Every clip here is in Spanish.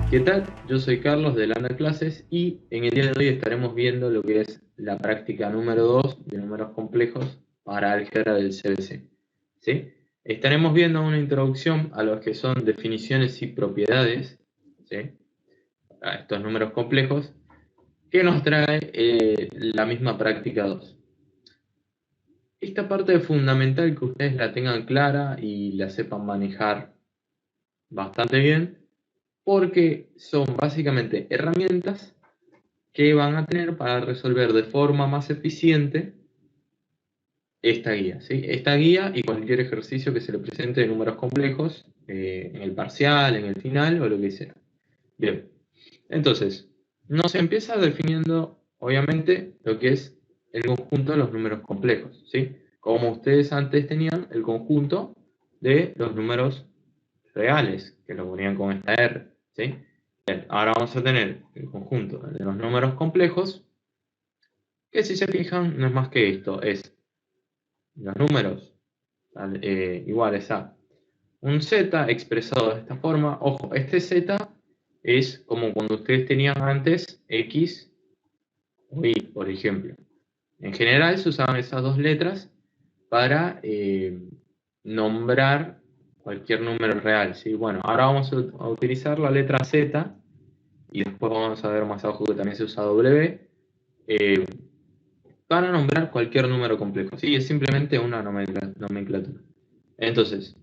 ¿Qué tal? Yo soy Carlos de Landa Clases y en el día de hoy estaremos viendo lo que es la práctica número 2 de números complejos para álgebra del CBC. ¿Sí? Estaremos viendo una introducción a lo que son definiciones y propiedades, ¿sí?, a estos números complejos que nos trae la misma práctica 2. Esta parte es fundamental que ustedes la tengan clara y la sepan manejar bastante bien, porque son básicamente herramientas que van a tener para resolver de forma más eficiente esta guía, ¿sí? Esta guía y cualquier ejercicio que se le presente de números complejos, en el parcial, en el final o lo que sea. Bien, entonces, nos empieza definiendo, obviamente, lo que es el conjunto de los números complejos, ¿sí? Como ustedes antes tenían el conjunto de los números reales, que lo ponían con esta R, ¿sí? Bien, ahora vamos a tener el conjunto de los números complejos, que si se fijan no es más que esto, es los números iguales a un z expresado de esta forma. Ojo, este z es como cuando ustedes tenían antes x o y, por ejemplo. En general se usaban esas dos letras para nombrar cualquier número real, ¿sí? Bueno, ahora vamos a utilizar la letra z y después vamos a ver más abajo que también se usa w, para nombrar cualquier número complejo. Sí, es simplemente una nomenclatura. Entonces,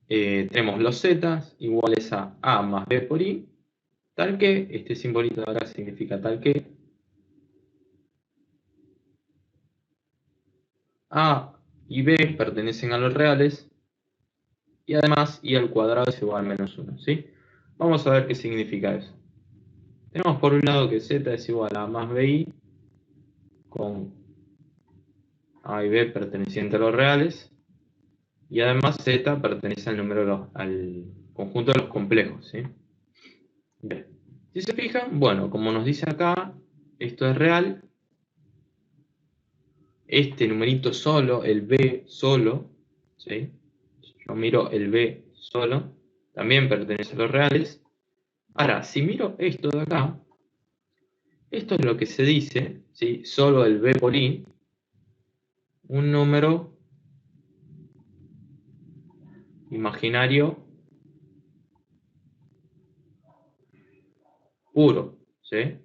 tenemos los z iguales a más b por i, tal que, este simbolito de acá significa tal que a y b pertenecen a los reales, y además i al cuadrado es igual a menos 1, ¿sí? Vamos a ver qué significa eso. Tenemos por un lado que z es igual a más bi, con a y b perteneciente a los reales, y además z pertenece al conjunto de los complejos, ¿sí? Bien. Si se fijan, bueno, como nos dice acá, esto es real. Este numerito solo, el b solo, ¿sí? Yo miro el b solo, también pertenece a los reales. Ahora, si miro esto de acá, esto es lo que se dice, ¿sí? Solo el b por i, un número imaginario puro, ¿sí?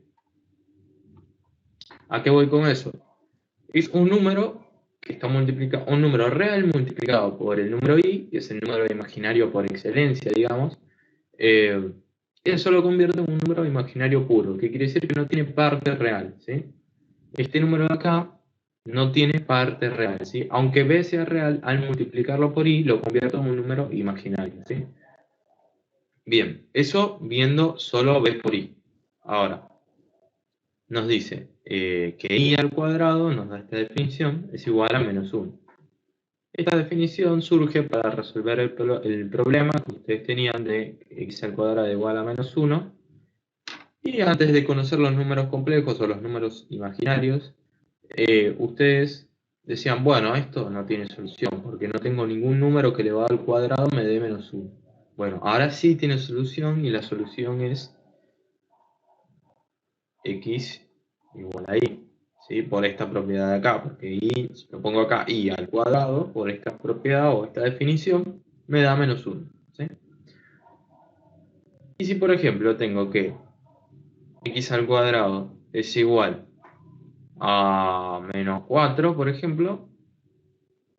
¿A qué voy con eso? Es un número que está multiplicado, un número real multiplicado por el número i, que es el número imaginario por excelencia, digamos. Eso lo convierte en un número imaginario puro, que quiere decir que no tiene parte real, ¿sí? Este número de acá no tiene parte real, ¿sí? Aunque b sea real, al multiplicarlo por i lo convierto en un número imaginario, ¿sí? Bien, eso viendo solo b por i. Ahora, nos dice que i al cuadrado, nos da esta definición, es igual a menos 1. Esta definición surge para resolver el problema que ustedes tenían de x al cuadrado igual a menos 1. Y antes de conocer los números complejos o los números imaginarios, ustedes decían, bueno, esto no tiene solución, porque no tengo ningún número que elevado al cuadrado me dé menos 1. Bueno, ahora sí tiene solución, y la solución es x igual a y, ¿sí? Por esta propiedad de acá, porque y, si lo pongo acá, y al cuadrado, por esta propiedad o esta definición, me da menos 1, ¿sí? Y si, por ejemplo, tengo que x al cuadrado es igual a menos 4, por ejemplo,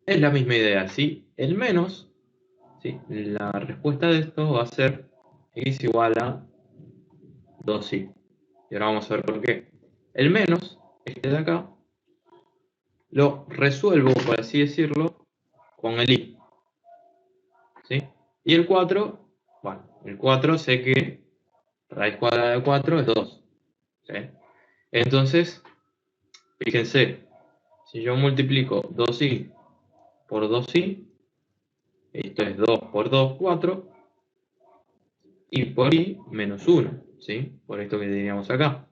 es la misma idea, ¿sí? El menos, ¿sí? La respuesta de esto va a ser x igual a 2i. Y ahora vamos a ver por qué. El menos, este de acá, lo resuelvo, por así decirlo, con el i, ¿sí? Y el 4, bueno, el 4 sé que raíz cuadrada de 4 es 2, ¿sí? Entonces, fíjense, si yo multiplico 2i por 2i, esto es 2 por 2, 4, y por i menos 1, ¿sí? Por esto que teníamos acá.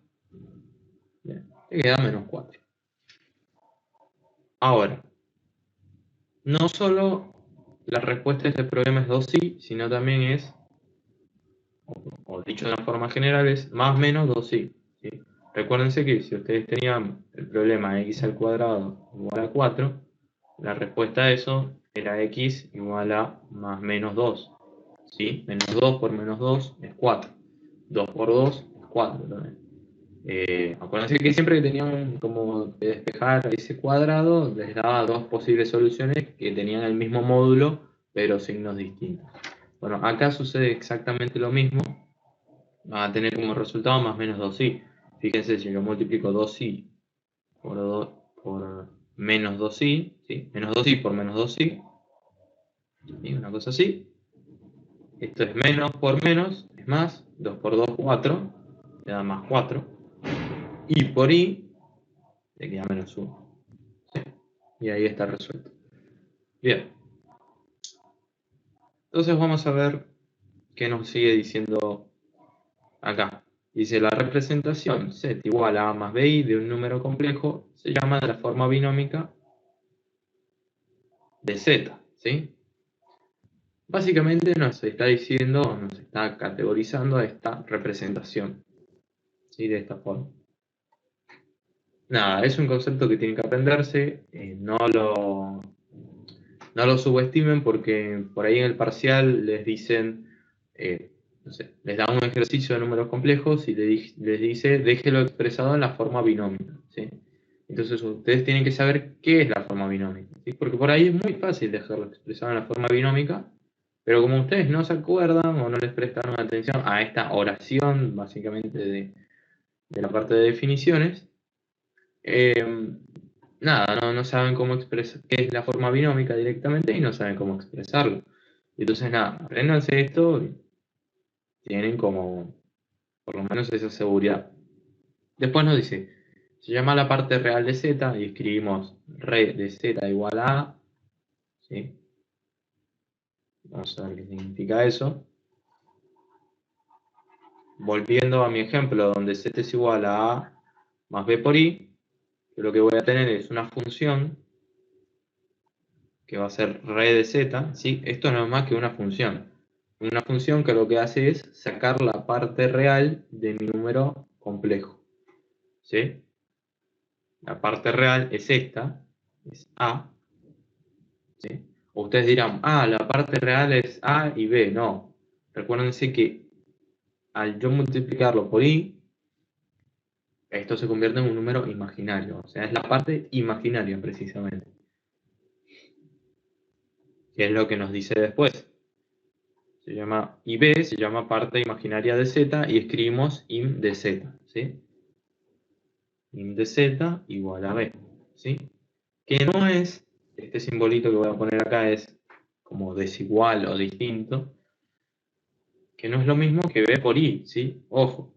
Bien, te queda menos 4. Ahora, no solo la respuesta de este problema es 2i, sino también es o dicho de una forma general, es más menos 2i. ¿Sí? Recuérdense que si ustedes tenían el problema x al cuadrado igual a 4, la respuesta a eso era x igual a más menos 2. ¿Sí? Menos 2 por menos 2 es 4. 2 por 2 es 4 también. Acuérdense que siempre que tenían como que despejar ese cuadrado, les daba dos posibles soluciones que tenían el mismo módulo, pero signos distintos. Bueno, acá sucede exactamente lo mismo. Va a tener como resultado más menos 2i. Fíjense, si yo multiplico 2i por menos 2i, ¿sí? Menos 2i por menos 2i, ¿sí? Una cosa así. Esto es menos por menos, es más, 2 por 2, 4, le da más 4. Y por i, le queda menos 1. ¿Sí? Y ahí está resuelto. Bien. Entonces vamos a ver qué nos sigue diciendo acá. Dice, la representación z igual a a más bi de un número complejo se llama de la forma binómica de z, ¿sí? Básicamente nos está diciendo, nos está categorizando a esta representación, ¿sí? De esta forma. Nada, es un concepto que tienen que aprenderse, no lo subestimen porque por ahí en el parcial les dicen, no sé, les da un ejercicio de números complejos y les dice, déjelo expresado en la forma binómica, ¿sí? Entonces ustedes tienen que saber qué es la forma binómica, ¿sí? Porque por ahí es muy fácil dejarlo expresado en la forma binómica, pero como ustedes no se acuerdan o no les prestaron atención a esta oración, básicamente de la parte de definiciones, nada, no saben cómo expresar qué es la forma binómica directamente y no saben cómo expresarlo. Entonces, nada, apréndanse esto y tienen como, por lo menos, esa seguridad. Después nos dice, se llama la parte real de z y escribimos re de z igual a a, ¿sí? Vamos a ver qué significa eso. Volviendo a mi ejemplo, donde z es igual a a más b por i, yo lo que voy a tener es una función que va a ser re de z, ¿sí? Esto no es más que una función. Una función que lo que hace es sacar la parte real de mi número complejo, ¿sí? La parte real es esta, es a, ¿sí? Ustedes dirán, la parte real es a y b. No. Recuérdense que al yo multiplicarlo por i, esto se convierte en un número imaginario. O sea, es la parte imaginaria precisamente. Que es lo que nos dice después. Se llama IB, se llama parte imaginaria de z y escribimos im de z, ¿sí? Im de z igual a b, ¿sí? Que no es, este simbolito que voy a poner acá es como desigual o distinto, que no es lo mismo que b por i, ¿sí? Ojo,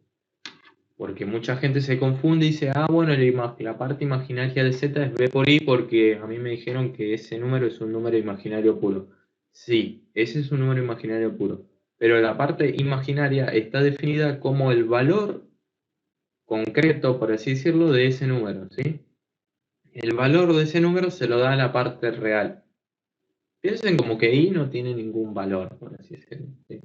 porque mucha gente se confunde y dice, bueno, la parte imaginaria de z es b por i porque a mí me dijeron que ese número es un número imaginario puro. Sí, ese es un número imaginario puro. Pero la parte imaginaria está definida como el valor concreto, por así decirlo, de ese número, ¿sí? El valor de ese número se lo da la parte real. Piensen como que i no tiene ningún valor, por así decirlo, ¿sí?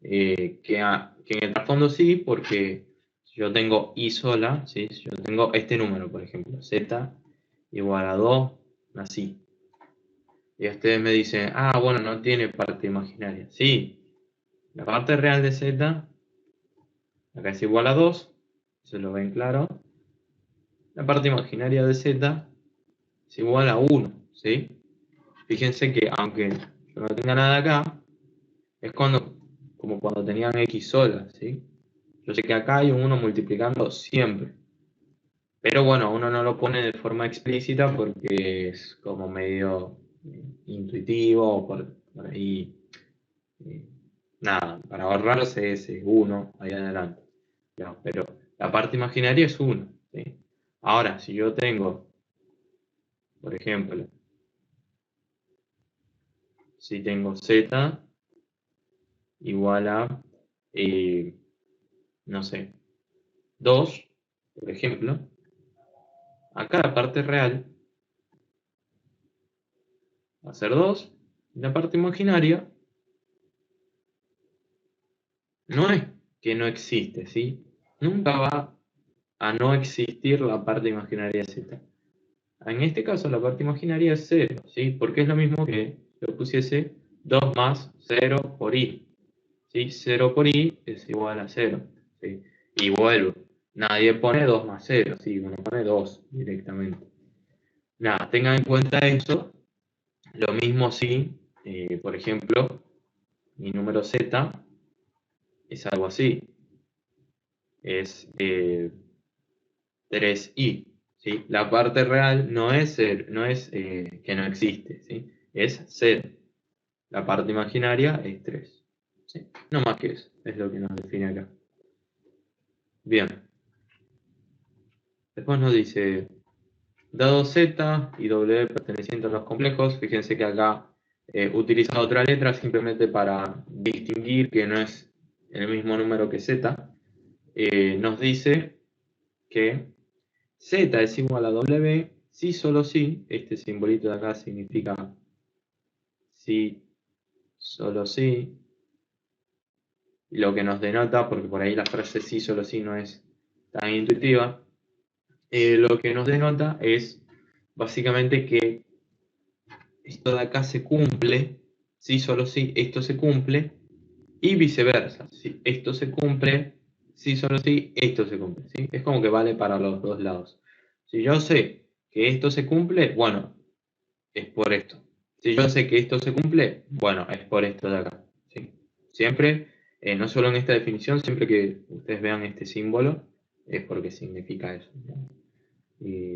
Que en el trasfondo sí, porque si yo tengo i sola, ¿sí? Si yo tengo este número, por ejemplo, z igual a 2, así. Y ustedes me dicen, bueno, no tiene parte imaginaria. Sí, la parte real de z, acá es igual a 2, se lo ven claro. La parte imaginaria de z es igual a 1, ¿sí? Fíjense que aunque yo no tenga nada acá, es como cuando tenían x sola, ¿sí? Yo sé que acá hay un 1 multiplicando siempre. Pero bueno, uno no lo pone de forma explícita porque es como medio intuitivo, por ahí, nada, para ahorrarse ese 1 ahí adelante. No, pero la parte imaginaria es 1, ¿sí? Ahora, si yo tengo, por ejemplo, si tengo z igual a, no sé, 2, por ejemplo, acá la parte real va a ser 2, y la parte imaginaria no es que no existe, ¿sí? Nunca va a no existir la parte imaginaria de z. En este caso la parte imaginaria es 0, ¿sí? Porque es lo mismo que yo pusiese 2 más 0 por i. ¿Sí? 0 por i es igual a 0. ¿Sí? Y vuelvo. Nadie pone 2 más 0, ¿sí? Uno pone 2 directamente. Nada, tengan en cuenta eso. Lo mismo si, por ejemplo, mi número z es algo así. Es 3i. ¿Sí? La parte real no es, que no existe, ¿sí? Es 0. La parte imaginaria es 3. ¿Sí? No más que eso, es lo que nos define acá. Bien. Después nos dice, dado z y w pertenecientes a los complejos, fíjense que acá utiliza otra letra simplemente para distinguir que no es el mismo número que z. Nos dice que z es igual a w si solo si, este simbolito de acá significa si, solo si, lo que nos denota, porque por ahí la frase sí, solo sí no es tan intuitiva, lo que nos denota es básicamente que esto de acá se cumple, sí, solo sí, esto se cumple, y viceversa, si esto se cumple, sí, solo sí, esto se cumple, ¿sí? Es como que vale para los dos lados. Si yo sé que esto se cumple, bueno, es por esto. Si yo sé que esto se cumple, bueno, es por esto de acá, ¿sí? Siempre, no solo en esta definición, siempre que ustedes vean este símbolo, es porque significa eso, ¿no? Y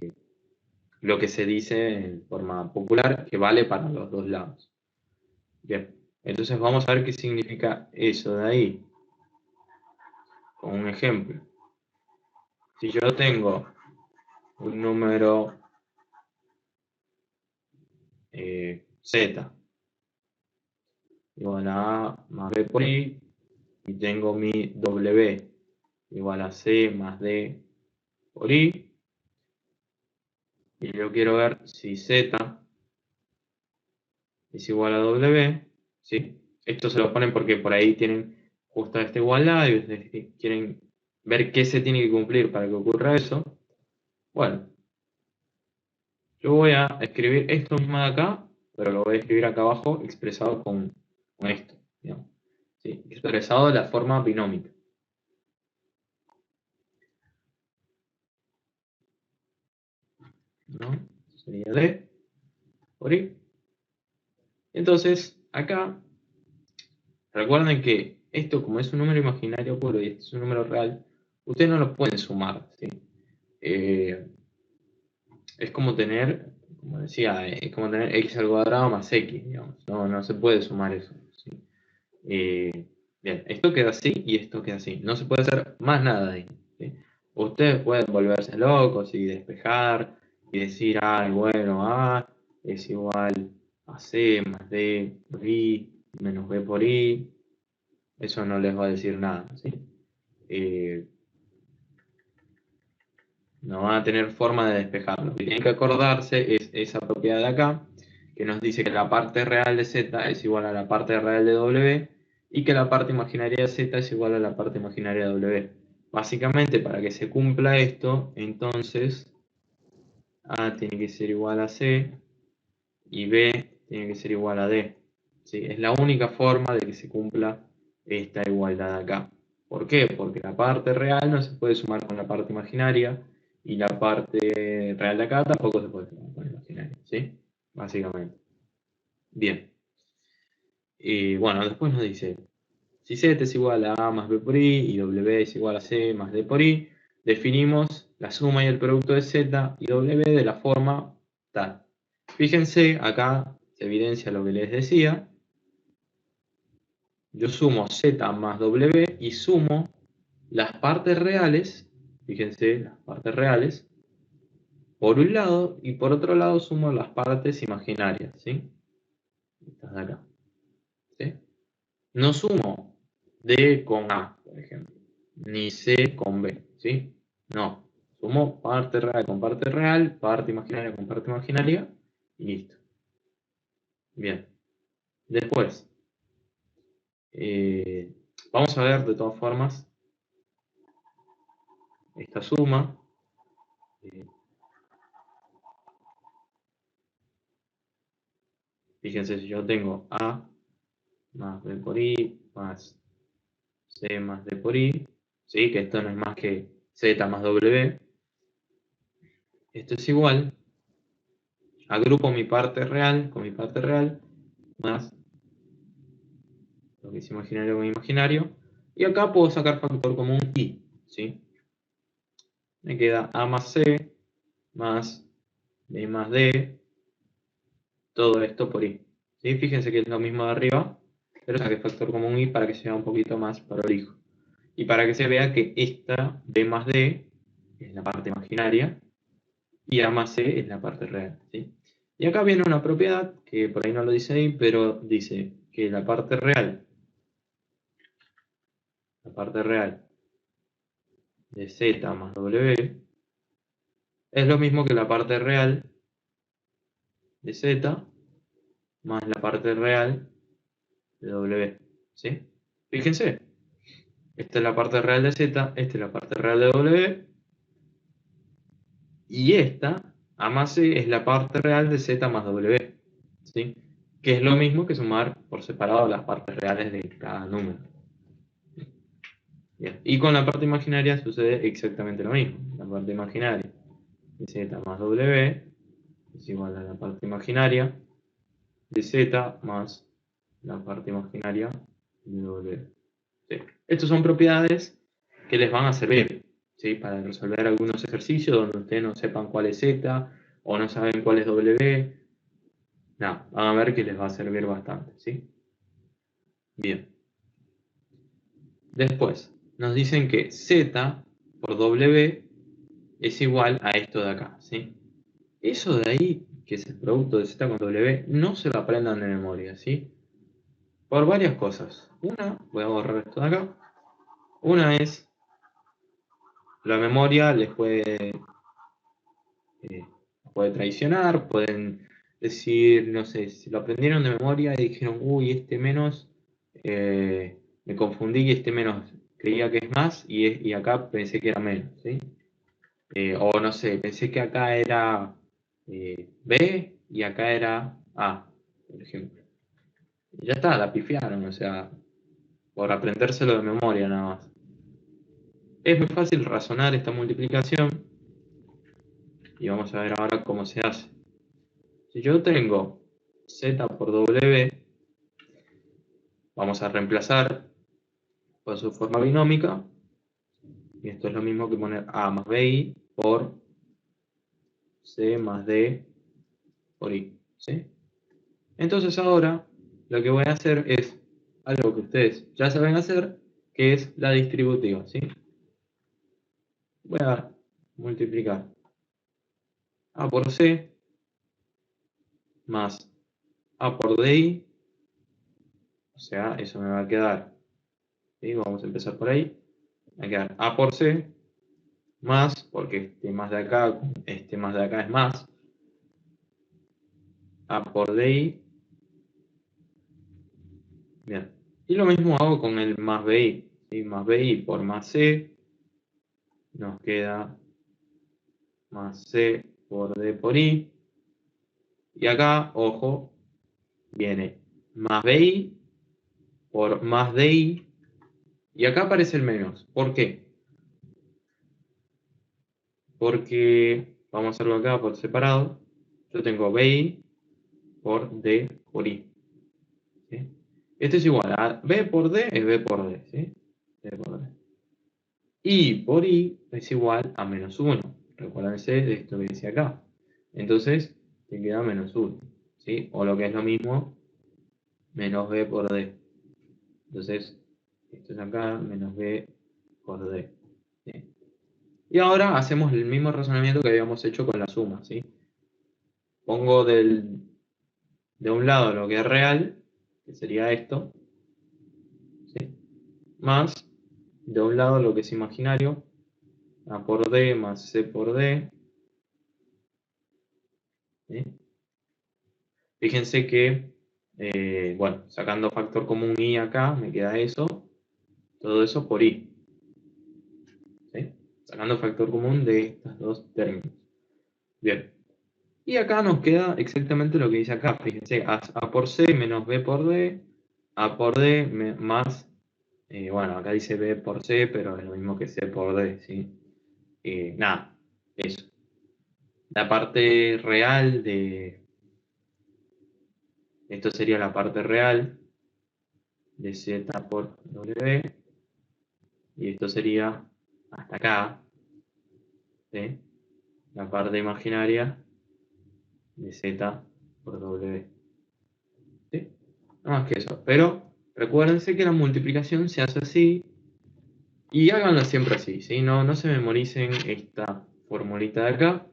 lo que se dice en forma popular, que vale para los dos lados. Bien, entonces vamos a ver qué significa eso de ahí. Con un ejemplo. Si yo tengo un número z igual a a más b por i, y tengo mi w igual a c más d por i, y yo quiero ver si z es igual a w, ¿sí? Esto se lo ponen porque por ahí tienen justo esta igualdad y ustedes quieren ver qué se tiene que cumplir para que ocurra eso. Bueno, yo voy a escribir esto mismo de acá, pero lo voy a escribir acá abajo expresado con esto, digamos. ¿Sí? Expresado de la forma binómica. ¿No? Sería D por I. Entonces, acá, recuerden que esto, como es un número imaginario puro y este es un número real, ustedes no lo pueden sumar, ¿sí? Es como tener, como decía, es como tener x al cuadrado más x, digamos. No se puede sumar eso, ¿sí? Bien, esto queda así y esto queda así. No se puede hacer más nada ahí, ¿sí? Ustedes pueden volverse locos y despejar y decir, bueno, A es igual a C más D por I menos B por I. Eso no les va a decir nada, ¿sí? Eh, no van a tener forma de despejarlo. Lo que tienen que acordarse es esa propiedad de acá, que nos dice que la parte real de z es igual a la parte real de w, y que la parte imaginaria de z es igual a la parte imaginaria de w. Básicamente, para que se cumpla esto, entonces a tiene que ser igual a c, y b tiene que ser igual a d. ¿Sí? Es la única forma de que se cumpla esta igualdad acá. ¿Por qué? Porque la parte real no se puede sumar con la parte imaginaria, y la parte real de acá tampoco se puede sumar con la imaginaria, ¿sí? Básicamente. Bien. Y bueno, después nos dice, si z es igual a a más b por i y w es igual a c más d por i, definimos la suma y el producto de z y w de la forma tal. Fíjense, acá se evidencia lo que les decía. Yo sumo z más w y sumo las partes reales, fíjense, las partes reales, por un lado, y por otro lado sumo las partes imaginarias, ¿sí? Estas de acá, ¿sí? No sumo D con A, por ejemplo, ni C con B, ¿sí? No, sumo parte real, parte imaginaria con parte imaginaria, y listo. Bien. Después, Vamos a ver de todas formas esta suma. Fíjense, si yo tengo A más B por I más C más D por I, ¿sí? Que esto no es más que Z más W, esto es igual, agrupo mi parte real con mi parte real, más lo que es imaginario con imaginario, y acá puedo sacar factor común I, ¿sí? Me queda A más C más B más D, todo esto por I, ¿sí? Fíjense que es lo mismo de arriba, pero saqué factor común I para que sea un poquito más prolijo. Y para que se vea que esta B más D es la parte imaginaria y A más C es la parte real, ¿sí? Y acá viene una propiedad que por ahí no lo dice ahí, pero dice que la parte real de Z más W es lo mismo que la parte real de Z más la parte real de W, ¿sí? Fíjense, esta es la parte real de Z, esta es la parte real de W, y esta, A más C, es la parte real de Z más W, ¿sí? Que es lo mismo que sumar por separado las partes reales de cada número. Bien. Y con la parte imaginaria sucede exactamente lo mismo. La parte imaginaria de Z más W es igual a la parte imaginaria de Z más la parte imaginaria de W. ¿Sí? Estas son propiedades que les van a servir, ¿sí? Para resolver algunos ejercicios donde ustedes no sepan cuál es Z o no saben cuál es W. No, van a ver que les va a servir bastante, ¿sí? Bien. Después, nos dicen que Z por W es igual a esto de acá, ¿sí? Eso de ahí, que es el producto de Z con W, no se lo aprendan de memoria, ¿sí? Por varias cosas. Una, voy a borrar esto de acá. Una es, la memoria les puede traicionar, pueden decir, no sé, si lo aprendieron de memoria y dijeron, uy, este menos, me confundí y este menos creía que es más y acá pensé que era menos, ¿sí? O no sé, pensé que acá era B y acá era A, por ejemplo. Y ya está, la pifiaron, o sea, por aprendérselo de memoria nada más. Es muy fácil razonar esta multiplicación y vamos a ver ahora cómo se hace. Si yo tengo Z por W, vamos a reemplazar por su forma binómica, y esto es lo mismo que poner A más BI por C más D por I, ¿sí? Entonces ahora lo que voy a hacer es algo que ustedes ya saben hacer, que es la distributiva, ¿sí? Voy a multiplicar A por C más A por DI, o sea, eso me va a quedar, ¿sí? Vamos a empezar por ahí, me va a quedar A por C más, porque este más de acá, este más de acá es más, A por DI, bien. Y lo mismo hago con el más BI, ¿sí? Más BI por más C, nos queda más C por D por I, y acá, ojo, viene más BI por más DI, y acá aparece el menos. ¿Por qué? Porque, vamos a hacerlo acá por separado, yo tengo BI por D por I, ¿sí? Esto es igual a B por D es B por D, ¿sí? D por D. Y por I es igual a menos 1. Recuérdense de esto que decía acá. Entonces, te queda menos 1, ¿sí? O lo que es lo mismo, menos B por D. Entonces, esto es acá, menos B por D, ¿sí? Y ahora hacemos el mismo razonamiento que habíamos hecho con la suma, ¿sí? Pongo de un lado lo que es real, que sería esto, ¿sí? Más de un lado lo que es imaginario, A por D más C por D, ¿sí? Fíjense que, bueno, sacando factor común I acá, me queda eso, todo eso por i. ¿Sí? Sacando factor común de estos dos términos. Bien. Y acá nos queda exactamente lo que dice acá. Fíjense, A por C menos B por D, A por D más, bueno, acá dice B por C, pero es lo mismo que C por D, ¿sí? Nada, eso. La parte real de... Esto sería la parte real de Z por W. Y esto sería hasta acá, ¿sí? La parte imaginaria de Z por W. ¿Sí? No más que eso. Pero recuérdense que la multiplicación se hace así y háganlo siempre así, ¿sí? No se memoricen esta formulita de acá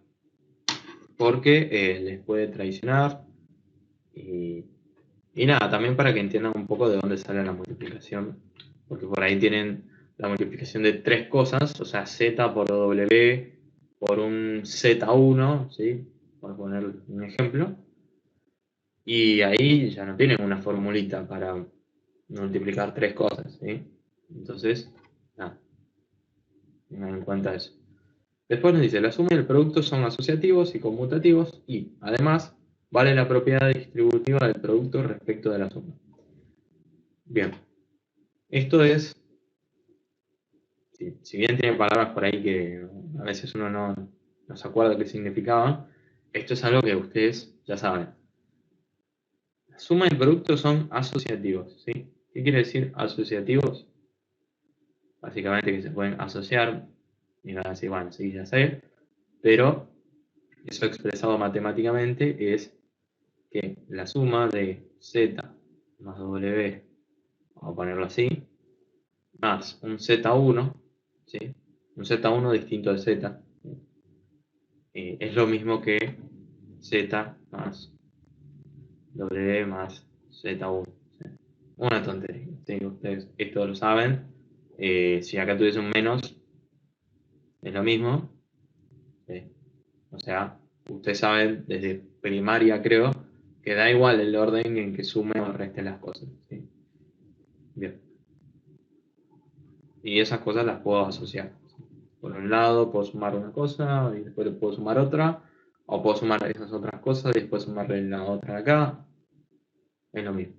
porque les puede traicionar y nada, también para que entiendan un poco de dónde sale la multiplicación, porque por ahí tienen la multiplicación de tres cosas, o sea, Z por W por un Z1, ¿sí? Por poner un ejemplo. Y ahí ya no tienen una formulita para multiplicar tres cosas, ¿sí? Entonces, nada, tengan en cuenta eso. Después nos dice, la suma y el producto son asociativos y conmutativos y, además, vale la propiedad distributiva del producto respecto de la suma. Bien, esto es, si bien tiene palabras por ahí que a veces uno no se acuerda qué significaban, esto es algo que ustedes ya saben. La suma y el producto son asociativos, ¿sí? ¿Qué quiere decir asociativos? Básicamente que se pueden asociar y van a decir, bueno, sí, ya sé, pero eso expresado matemáticamente es que la suma de Z más W, vamos a ponerlo así, más un Z1, ¿sí? Un Z1 distinto de Z, es lo mismo que Z más W más Z1. ¿Sí? Una tontería, ¿sí? Ustedes esto lo saben. Si acá tuviese un menos, es lo mismo. ¿Sí? O sea, ustedes saben desde primaria, creo, que da igual el orden en que sume o reste las cosas. ¿Sí? Bien. Y esas cosas las puedo asociar. Por un lado puedo sumar una cosa y después puedo sumar otra, o puedo sumar esas otras cosas y después sumarle la otra de acá. Es lo mismo.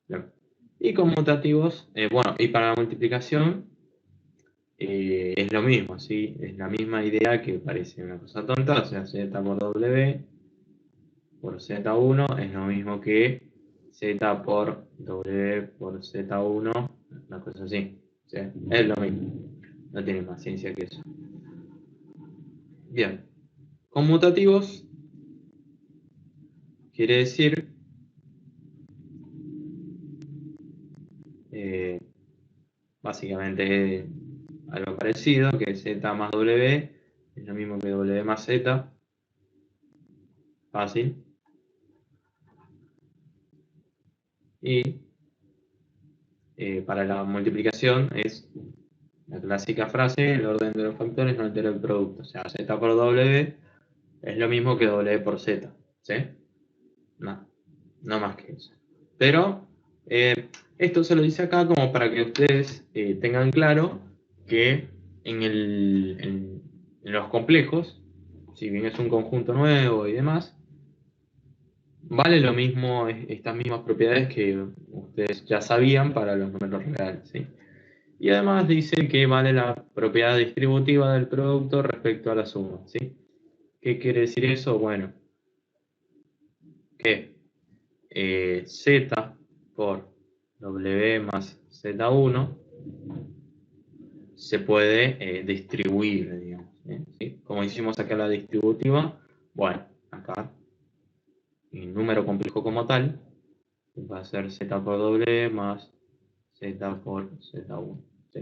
Bien. Y conmutativos, bueno, y para la multiplicación es lo mismo, ¿sí? Es la misma idea que parece una cosa tonta, o sea, Z por W por Z1 es lo mismo que Z por W por Z1, una cosa así. ¿Sí? Es lo mismo. No tiene más ciencia que eso. Bien. Conmutativos quiere decir básicamente algo parecido, que Z más W es lo mismo que W más Z. Fácil. Y para la multiplicación es la clásica frase, el orden de los factores no altera el producto. O sea, Z por W es lo mismo que W por Z. ¿Sí? No más que eso. Pero esto se lo dice acá como para que ustedes tengan claro que en los complejos, si bien es un conjunto nuevo y demás, vale lo mismo estas mismas propiedades que ustedes ya sabían para los números reales. ¿Sí? Y además dice que vale la propiedad distributiva del producto respecto a la suma. ¿Sí? ¿Qué quiere decir eso? Bueno, que Z por W más Z1 se puede distribuir, digamos. ¿Sí? Como hicimos acá la distributiva, bueno, acá el número complejo como tal va a ser Z por W más Z por Z1. ¿Sí?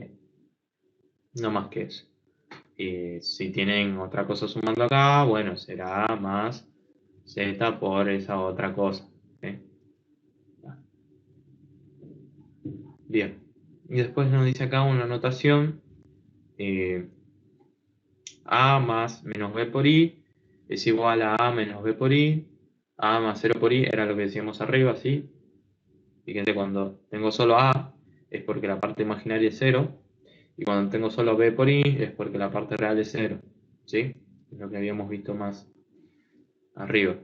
No más que eso. Si tienen otra cosa sumando acá, bueno, será más Z por esa otra cosa. ¿Sí? Bien. Y después nos dice acá una notación. A más menos B por I es igual a A menos B por I. A más 0 por I era lo que decíamos arriba, ¿sí? Fíjense, cuando tengo solo A es porque porque la parte imaginaria es 0. Y cuando tengo solo b por i es porque la parte real es 0. ¿Sí? Es lo que habíamos visto más arriba.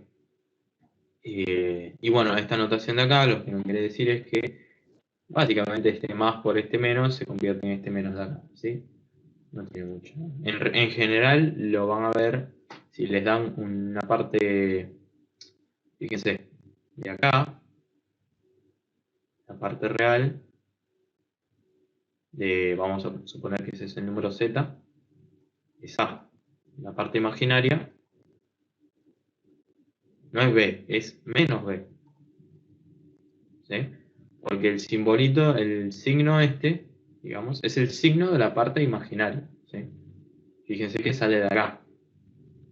Y bueno, esta notación de acá lo que nos quiere decir es que básicamente este más por este menos se convierte en este menos de acá. ¿Sí? No tiene mucho. En general lo van a ver si les dan una parte, fíjense, de acá, la parte real, vamos a suponer que ese es el número z, es a. La parte imaginaria no es b, es menos b. ¿Sí? Porque el simbolito, el signo este, digamos, es el signo de la parte imaginaria. ¿Sí? Fíjense que sale de acá.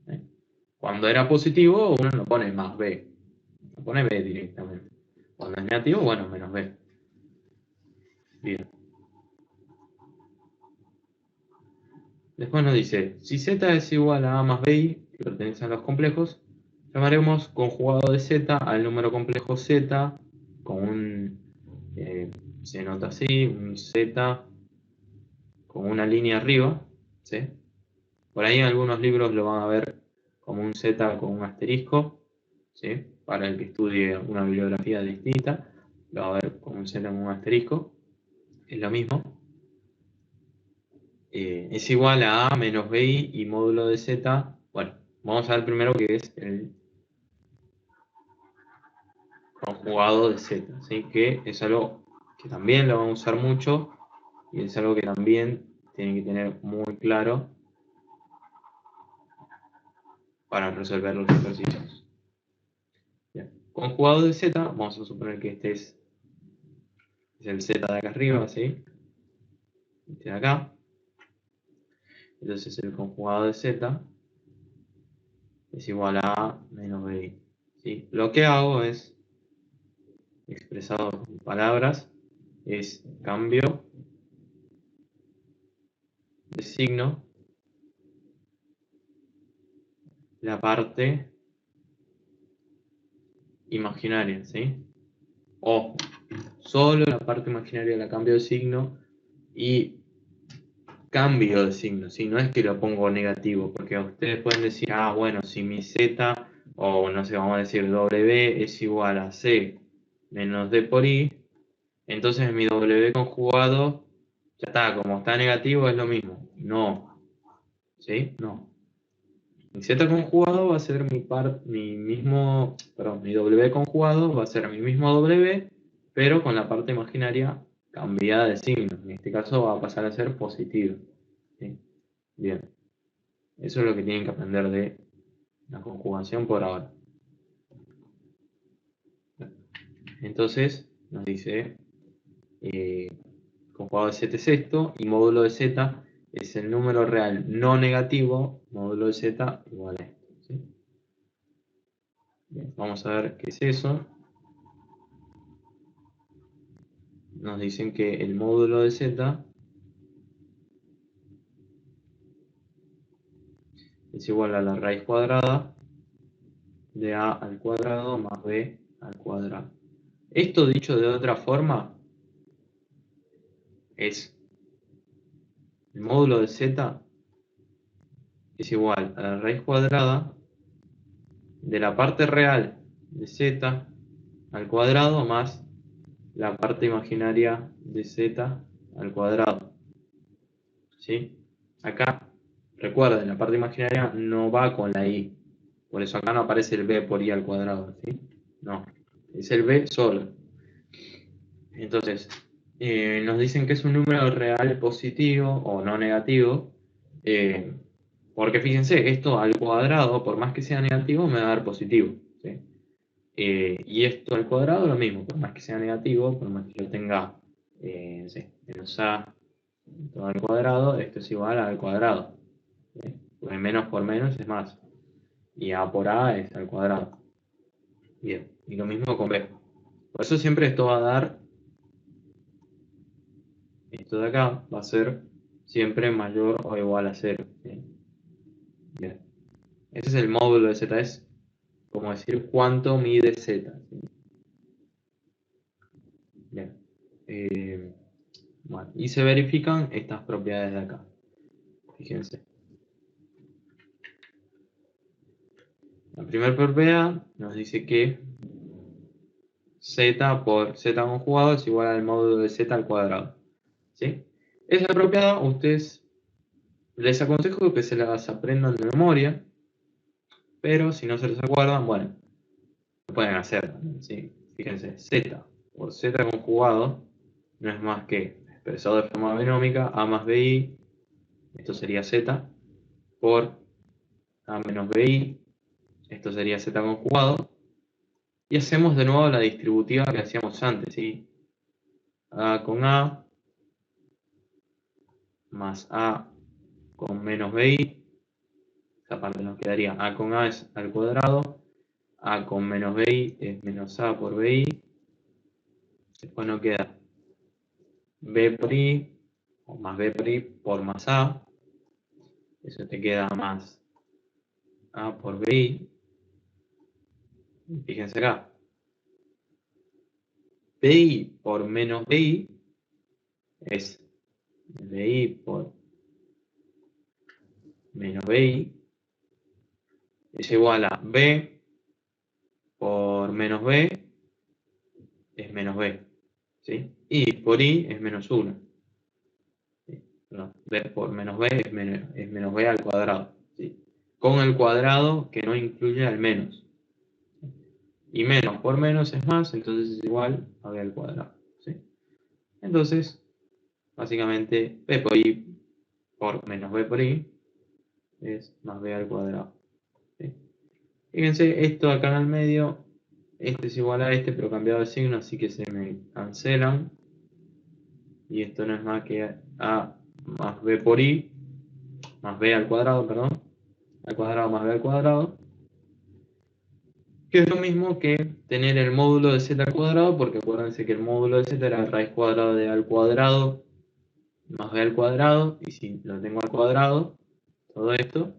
¿Sí? Cuando era positivo, uno no pone más b, no pone b directamente. Cuando es negativo, bueno, menos b. Bien. Después nos dice, si z es igual a más bi, que pertenece a los complejos, llamaremos conjugado de z al número complejo z con un, se nota así, un z con una línea arriba, ¿sí? Por ahí en algunos libros lo van a ver como un z con un asterisco, ¿sí? Para el que estudie una bibliografía distinta, lo va a ver como un z con un asterisco, es lo mismo. Es igual a A menos BI y módulo de Z. Bueno, vamos a ver primero qué es el conjugado de Z, ¿sí? Que es algo que también lo vamos a usar mucho y es algo que también tienen que tener muy claro para resolver los ejercicios. Bien. Conjugado de Z, vamos a suponer que este es el Z de acá arriba, ¿sí? Este de acá. Entonces el conjugado de Z es igual a A menos BI. ¿Sí? Lo que hago es, expresado en palabras, es cambio de signo la parte imaginaria, ¿sí? O solo la parte imaginaria la cambio de signo y cambio de signo, ¿sí? No es que lo pongo negativo, porque ustedes pueden decir, ah, bueno, si mi z, o no sé, vamos a decir w es igual a c menos d por i, entonces mi w conjugado, ya está, como está negativo es lo mismo. No, ¿sí? No. Mi z conjugado va a ser mi w conjugado va a ser mi mismo w, pero con la parte imaginaria cambiada de signo. En este caso va a pasar a ser positivo. ¿Sí? Bien. Eso es lo que tienen que aprender de la conjugación por ahora. Entonces, nos dice, conjugado de z es esto, y módulo de z es el número real no negativo, módulo de z igual a esto. ¿Sí? Bien, vamos a ver qué es eso. Nos dicen que el módulo de z es igual a la raíz cuadrada de a al cuadrado más b al cuadrado. Esto dicho de otra forma es el módulo de z es igual a la raíz cuadrada de la parte real de z al cuadrado más la parte imaginaria de z al cuadrado. ¿Sí? Acá, recuerden, la parte imaginaria no va con la i. Por eso acá no aparece el b por i al cuadrado. ¿Sí? No, es el b solo. Entonces, nos dicen que es un número real positivo o no negativo, porque fíjense, esto al cuadrado, por más que sea negativo, me va a dar positivo. ¿Sí? Y esto al cuadrado lo mismo, por más que sea negativo, por más que yo tenga no sé, menos a todo al cuadrado, esto es igual a al cuadrado. ¿Sí? Porque menos por menos es más. Y a por a es al cuadrado. Bien, y lo mismo con b. Por eso siempre esto va a dar, esto de acá va a ser siempre mayor o igual a 0. ¿Sí? Bien. Ese es el módulo de z, es como decir cuánto mide z. ¿Sí? Bien. Bueno, y se verifican estas propiedades de acá. Fíjense. La primera propiedad nos dice que z por z conjugado es igual al módulo de z al cuadrado. ¿Sí? Esa propiedad ustedes les aconsejo que se las aprendan de memoria, pero si no se les acuerdan, bueno, lo pueden hacer. ¿Sí? Fíjense, z por z conjugado no es más que, expresado de forma binómica, a más bi, esto sería z, por a menos bi, esto sería z conjugado, y hacemos de nuevo la distributiva que hacíamos antes, ¿sí? A con a más a con menos bi, esa parte nos quedaría a con a es al cuadrado, a con menos bi es menos a por bi, después nos queda b por i, o más b por i por más a, eso te queda más a por bi, fíjense acá, bi por menos bi es bi por menos bi es igual a b por menos b es menos b, ¿sí? Y por i es menos 1. ¿Sí? No, b por menos b es menos b al cuadrado, ¿sí? Con el cuadrado que no incluye al menos. Y menos por menos es más, entonces es igual a b al cuadrado, ¿sí? Entonces, básicamente, b por i por menos b por i es más b al cuadrado, ¿sí? Fíjense, esto acá en el medio, este es igual a este, pero cambiado de signo, así que se me cancelan. Y esto no es más que a más b por i, más b al cuadrado, perdón, al cuadrado más b al cuadrado, que es lo mismo que tener el módulo de z al cuadrado, porque acuérdense que el módulo de z era raíz cuadrada de a al cuadrado más b al cuadrado, y si lo tengo al cuadrado, todo esto,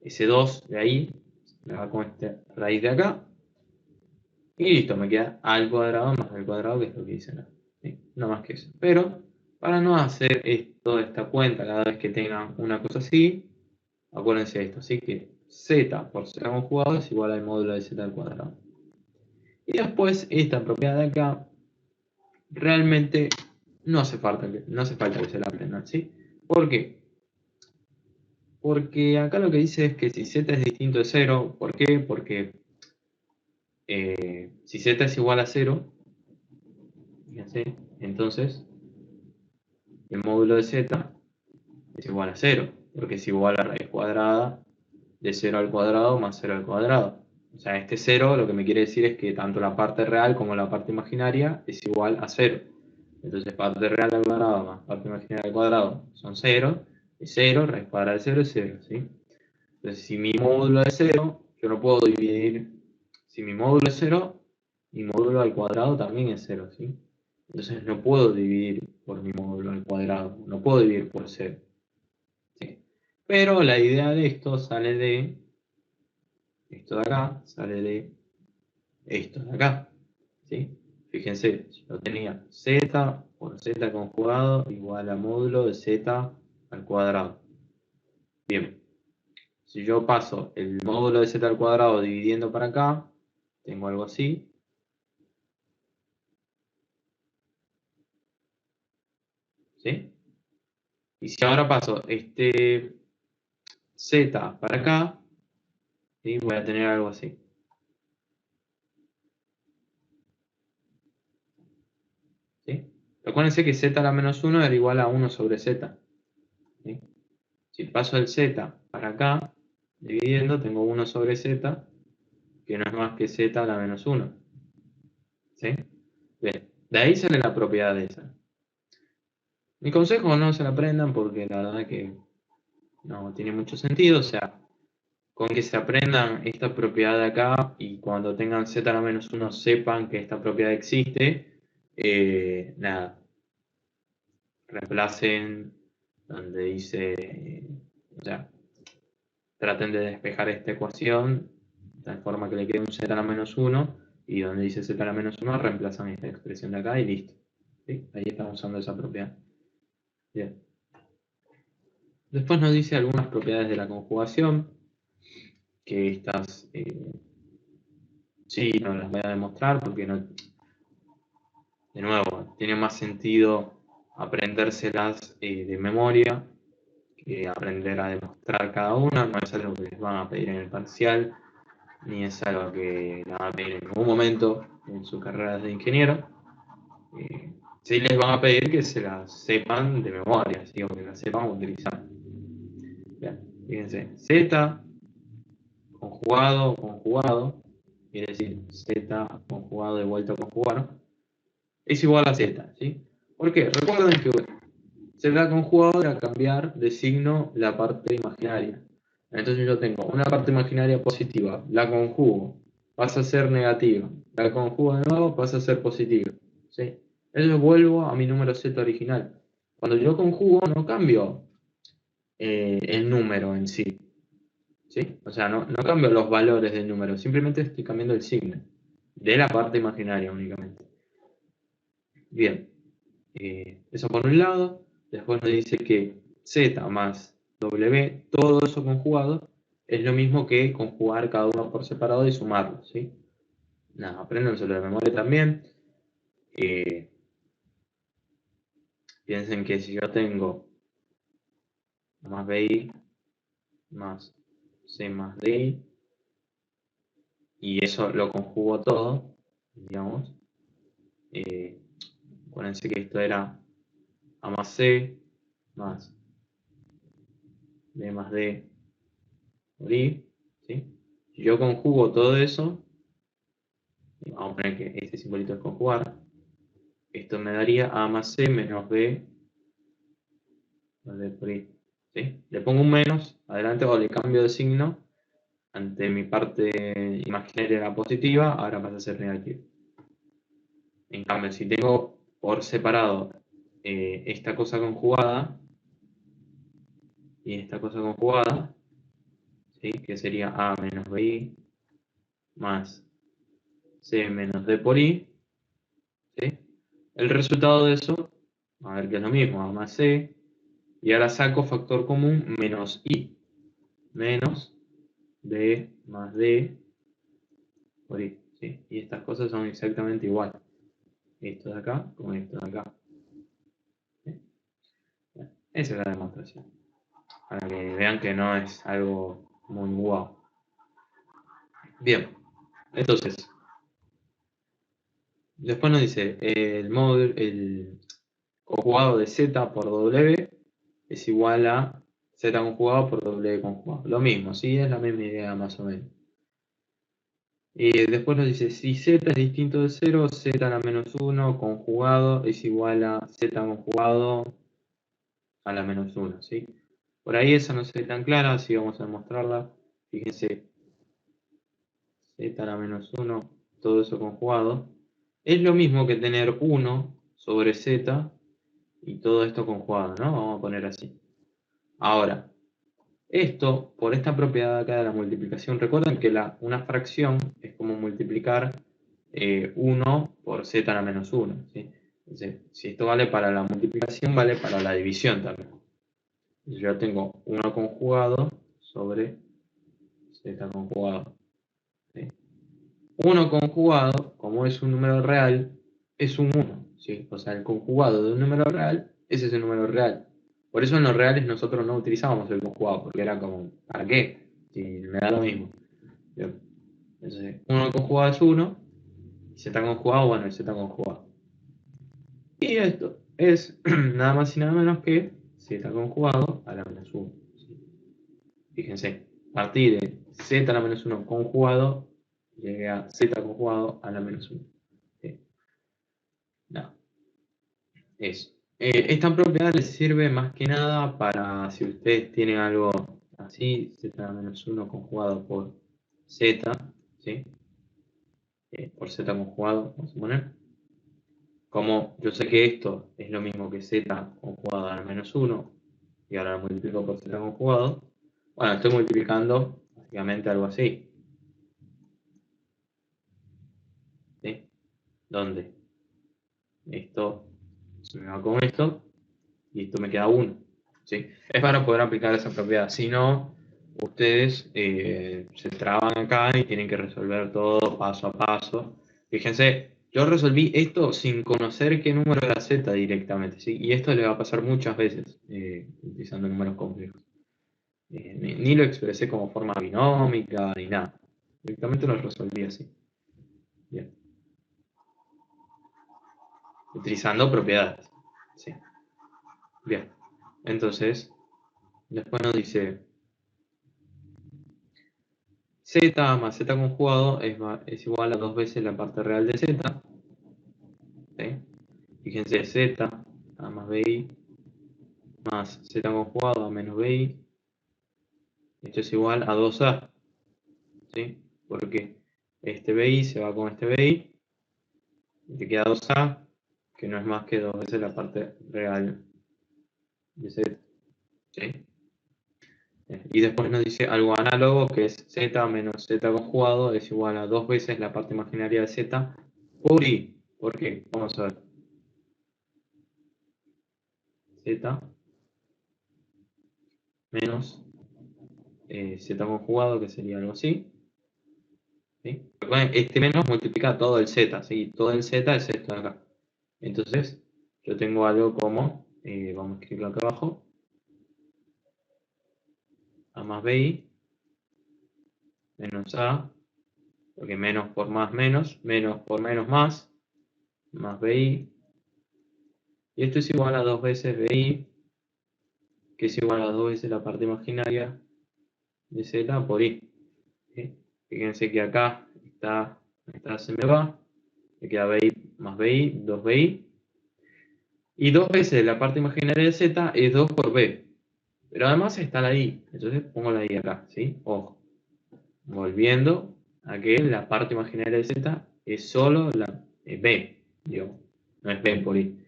ese 2 de ahí, me va con esta raíz de acá, y listo, me queda a al cuadrado más b al cuadrado, que es lo que dice acá, ¿sí? No más que eso. Pero, para no hacer toda esta cuenta cada vez que tengan una cosa así, acuérdense de esto, así que z por z conjugado es igual al módulo de z al cuadrado. Y después, esta propiedad de acá, realmente no hace falta que se la aprendan, ¿sí? ¿Por qué? Porque acá lo que dice es que si z es distinto de 0, ¿por qué? Porque si z es igual a 0, fíjense, entonces el módulo de z es igual a 0, porque es igual a raíz cuadrada de 0 al cuadrado más 0 al cuadrado. O sea, este 0 lo que me quiere decir es que tanto la parte real como la parte imaginaria es igual a 0. Entonces, parte real al cuadrado más parte imaginaria al cuadrado son 0. Y 0, raíz cuadrada de 0 es 0, ¿sí? Entonces, si mi módulo es 0, yo no puedo dividir. Si mi módulo es 0, mi módulo al cuadrado también es 0, ¿sí? Entonces, no puedo dividir por mi módulo al cuadrado. No puedo dividir por 0. ¿Sí? Pero la idea de esto sale de esto de acá, sale de esto de acá, ¿sí? Fíjense, yo tenía z por z conjugado igual a módulo de z al cuadrado. Bien, si yo paso el módulo de z al cuadrado dividiendo para acá, tengo algo así. ¿Sí? Y si ahora paso este z para acá, ¿sí? Voy a tener algo así. ¿Sí? Acuérdense que z a la menos 1 era igual a 1 sobre z. ¿Sí? Si paso el z para acá, dividiendo, tengo 1 sobre z, que no es más que z a la menos 1. ¿Sí? Bien, de ahí sale la propiedad de esa. Mi consejo, no se la aprendan porque la verdad que no tiene mucho sentido. O sea, con que se aprendan esta propiedad de acá y cuando tengan z a la menos 1 sepan que esta propiedad existe, nada, reemplacen donde dice, o sea, traten de despejar esta ecuación de tal forma que le quede un z a la menos 1 y donde dice z a la menos 1 reemplazan esta expresión de acá y listo. ¿sí? Ahí estamos usando esa propiedad. Bien. Después nos dice algunas propiedades de la conjugación, que estas sí no las voy a demostrar porque no, de nuevo, tiene más sentido aprendérselas de memoria que aprender a demostrar cada una. No es algo que les van a pedir en el parcial, ni es algo que les van a pedir en ningún momento en su carrera de ingeniero. Sí les van a pedir que se las sepan de memoria, ¿sí? O que las sepan utilizar. Bien, fíjense, Z conjugado o conjugado, quiere decir Z conjugado de vuelta a conjugar, es igual a Z, ¿sí? ¿Por qué? Recuerden que Z conjugado era cambiar de signo la parte imaginaria. Entonces yo tengo una parte imaginaria positiva, la conjugo, pasa a ser negativa, la conjugo de nuevo, pasa a ser positiva, ¿sí? Entonces vuelvo a mi número Z original. Cuando yo conjugo no cambio el número en sí, ¿sí? O sea, no cambio los valores del número, simplemente estoy cambiando el signo de la parte imaginaria únicamente. Bien, eso por un lado. Después nos dice que Z más W, todo eso conjugado, es lo mismo que conjugar cada uno por separado y sumarlo, ¿sí? Nada, apréndanselo de memoria también. Piensen que si yo tengo más BI más C más DI, y eso lo conjugo todo, digamos, acuérdense que esto era A más C más B más D por I, ¿sí? Si yo conjugo todo eso, vamos a poner que este simbolito es conjugar, esto me daría A más C menos B más D por I, ¿sí? Le pongo un menos adelante o le cambio de signo. Ante mi parte imaginaria era positiva, ahora pasa a ser negativa. En cambio, si tengo por separado esta cosa conjugada y esta cosa conjugada, ¿sí? Que sería A menos BI más C menos D por I, ¿sí? El resultado de eso, a ver que es lo mismo, A más C, y ahora saco factor común menos I, menos B más D por I, ¿sí? Y estas cosas son exactamente igual. Esto de acá con esto de acá. ¿Sí? Esa es la demostración. Para que vean que no es algo muy guau. Bien, entonces, después nos dice el conjugado de Z por W es igual a Z conjugado por W conjugado. Lo mismo, sí, es la misma idea más o menos. Y después nos dice, si Z es distinto de 0, Z a la menos 1 conjugado es igual a Z conjugado a la menos 1, ¿sí? Por ahí esa no se ve tan clara, así vamos a demostrarla. Fíjense, Z a la menos 1, todo eso conjugado. Es lo mismo que tener 1 sobre Z y todo esto conjugado, ¿no? Vamos a poner así. Ahora, esto, por esta propiedad acá de la multiplicación, recuerden que una fracción es como multiplicar 1 por Z a la menos 1, ¿sí? Entonces, si esto vale para la multiplicación, vale para la división también. Yo tengo 1 conjugado sobre Z conjugado, ¿sí? 1 conjugado, como es un número real, es un 1, ¿sí? O sea, el conjugado de un número real es ese número real. Por eso en los reales nosotros no utilizábamos el conjugado, porque era como, ¿para qué? Si me da lo mismo. Bien. Entonces, 1 conjugado es 1, y Z conjugado, bueno, es Z conjugado. Y esto es nada más y nada menos que Z conjugado a la menos 1. ¿Sí? Fíjense, a partir de Z a la menos 1 conjugado, llegué a Z conjugado a la menos 1. ¿Sí? No, eso. Esta propiedad les sirve más que nada para si ustedes tienen algo así, Z a la menos 1 conjugado por Z, ¿sí? Por Z conjugado, vamos a poner. Como yo sé que esto es lo mismo que Z conjugado a la menos 1, y ahora lo multiplico por Z conjugado, bueno, estoy multiplicando básicamente algo así. ¿Sí? ¿Dónde? Esto se me va con esto, y esto me queda 1. ¿Sí? Es para poder aplicar esa propiedad. Si no, ustedes se traban acá y tienen que resolver todo paso a paso. Fíjense, yo resolví esto sin conocer qué número era z directamente, ¿sí? Y esto le va a pasar muchas veces utilizando números complejos. Ni lo expresé como forma binómica ni nada. Directamente lo resolví así. Bien. Utilizando propiedades. ¿Sí? Bien. Entonces, después nos dice z más z conjugado es igual a 2 veces la parte real de z. ¿Sí? Fíjense, z a más bi más z conjugado a menos bi. Esto es igual a 2a. ¿Sí? Porque este bi se va con este bi. Y te queda 2a, que no es más que 2 veces la parte real de z. ¿Sí? Y después nos dice algo análogo, que es z menos z conjugado es igual a 2 veces la parte imaginaria de z por i. ¿Por qué? Vamos a ver. Z menos z conjugado, que sería algo así. ¿Sí? Recuerden, este menos multiplica todo el z, ¿sí? Todo el z es esto de acá. Entonces, yo tengo algo como, vamos a escribirlo acá abajo, a más bi menos a, porque menos por más menos, menos por menos más bi, y esto es igual a 2 veces bi, que es igual a 2 veces la parte imaginaria de z por i. ¿Sí? Fíjense que acá esta se me va, me queda bi más bi, 2bi, y 2 veces la parte imaginaria de z es 2 por b, pero además está la i, entonces pongo la i acá, ¿sí? Ojo, volviendo a que la parte imaginaria de z es solo la b, digamos, no es b por i.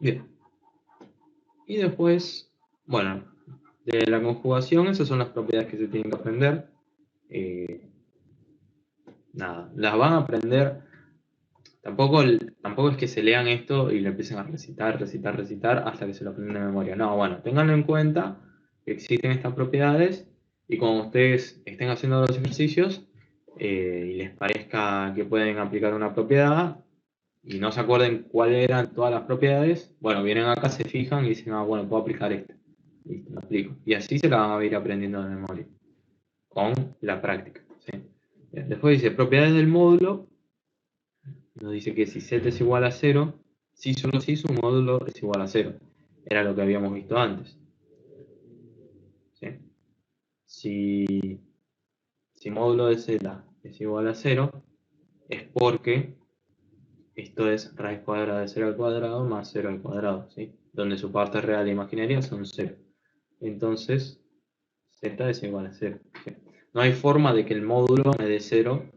Bien. Y después, bueno, de la conjugación, esas son las propiedades que se tienen que aprender. Nada, las van a aprender. Tampoco es que se lean esto y lo empiecen a recitar hasta que se lo aprendan de memoria. No, bueno, ténganlo en cuenta que existen estas propiedades y cuando ustedes estén haciendo los ejercicios y les parezca que pueden aplicar una propiedad y no se acuerden cuáles eran todas las propiedades, bueno, vienen acá, se fijan y dicen, ah, bueno, puedo aplicar esto. Listo, lo aplico. Y así se la van a ir aprendiendo de memoria con la práctica. ¿Sí? Después dice propiedades del módulo. Nos dice que si z es igual a 0, si solo si su módulo es igual a 0. Era lo que habíamos visto antes. ¿Sí? Si módulo de z es igual a 0, es porque esto es raíz cuadrada de 0 al cuadrado más 0 al cuadrado, ¿sí? Donde su parte real e imaginaria son 0. Entonces, z es igual a 0. ¿Sí? No hay forma de que el módulo me dé 0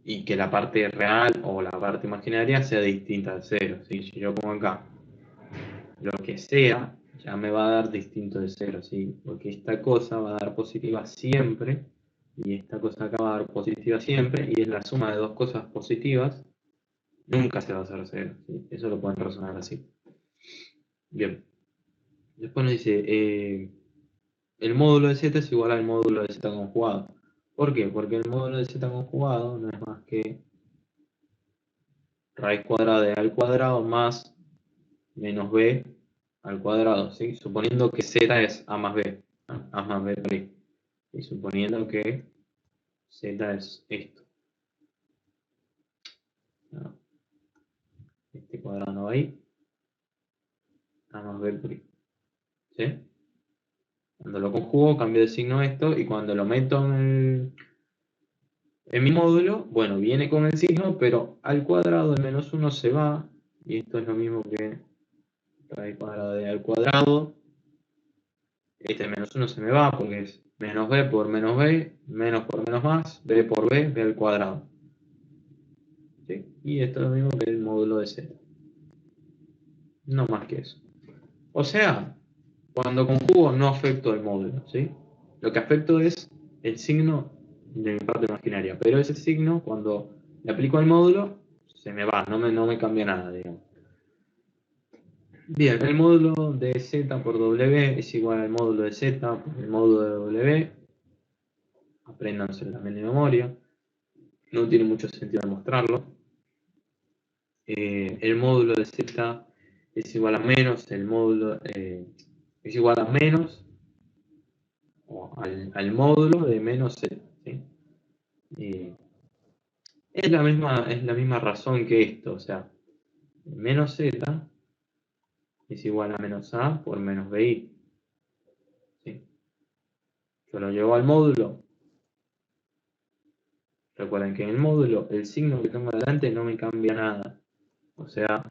y que la parte real o la parte imaginaria sea distinta de 0. ¿Sí? Si yo pongo acá lo que sea, ya me va a dar distinto de 0, ¿sí? Porque esta cosa va a dar positiva siempre, y esta cosa acá va a dar positiva siempre, y es la suma de dos cosas positivas, nunca se va a hacer 0, ¿sí? Eso lo pueden razonar así. Bien. Después nos dice, el módulo de z es igual al módulo de z conjugado. ¿Por qué? Porque el módulo de z conjugado no es más que raíz cuadrada de a al cuadrado más menos b al cuadrado, ¿sí? Suponiendo que z es a más b, a más b por i. Y suponiendo que z es esto. ¿No? Este cuadrado no va ahí. A más b por i. ¿Sí? Cuando lo conjugo, cambio de signo esto, y cuando lo meto en mi módulo, bueno, viene con el signo, pero al cuadrado de menos 1 se va, y esto es lo mismo que raíz cuadrada de al cuadrado. Este menos 1 se me va porque es menos b por menos b, menos por menos más, b por b al cuadrado. ¿Sí? Y esto es lo mismo que el módulo de z. No más que eso. O sea, cuando conjugo no afecto el módulo, ¿sí? Lo que afecto es el signo de mi parte imaginaria, pero ese signo, cuando le aplico al módulo, se me va, no me cambia nada, digamos. Bien, el módulo de z por w es igual al módulo de z por el módulo de w. Apréndanselo también de memoria. No tiene mucho sentido demostrarlo. El módulo de z es igual a menos el módulo, es igual a menos o al módulo de menos z. ¿Sí? Es la misma razón que esto, o sea, menos z es igual a menos a por menos bi. ¿Sí? Yo lo llevo al módulo. Recuerden que en el módulo el signo que tengo adelante no me cambia nada. O sea,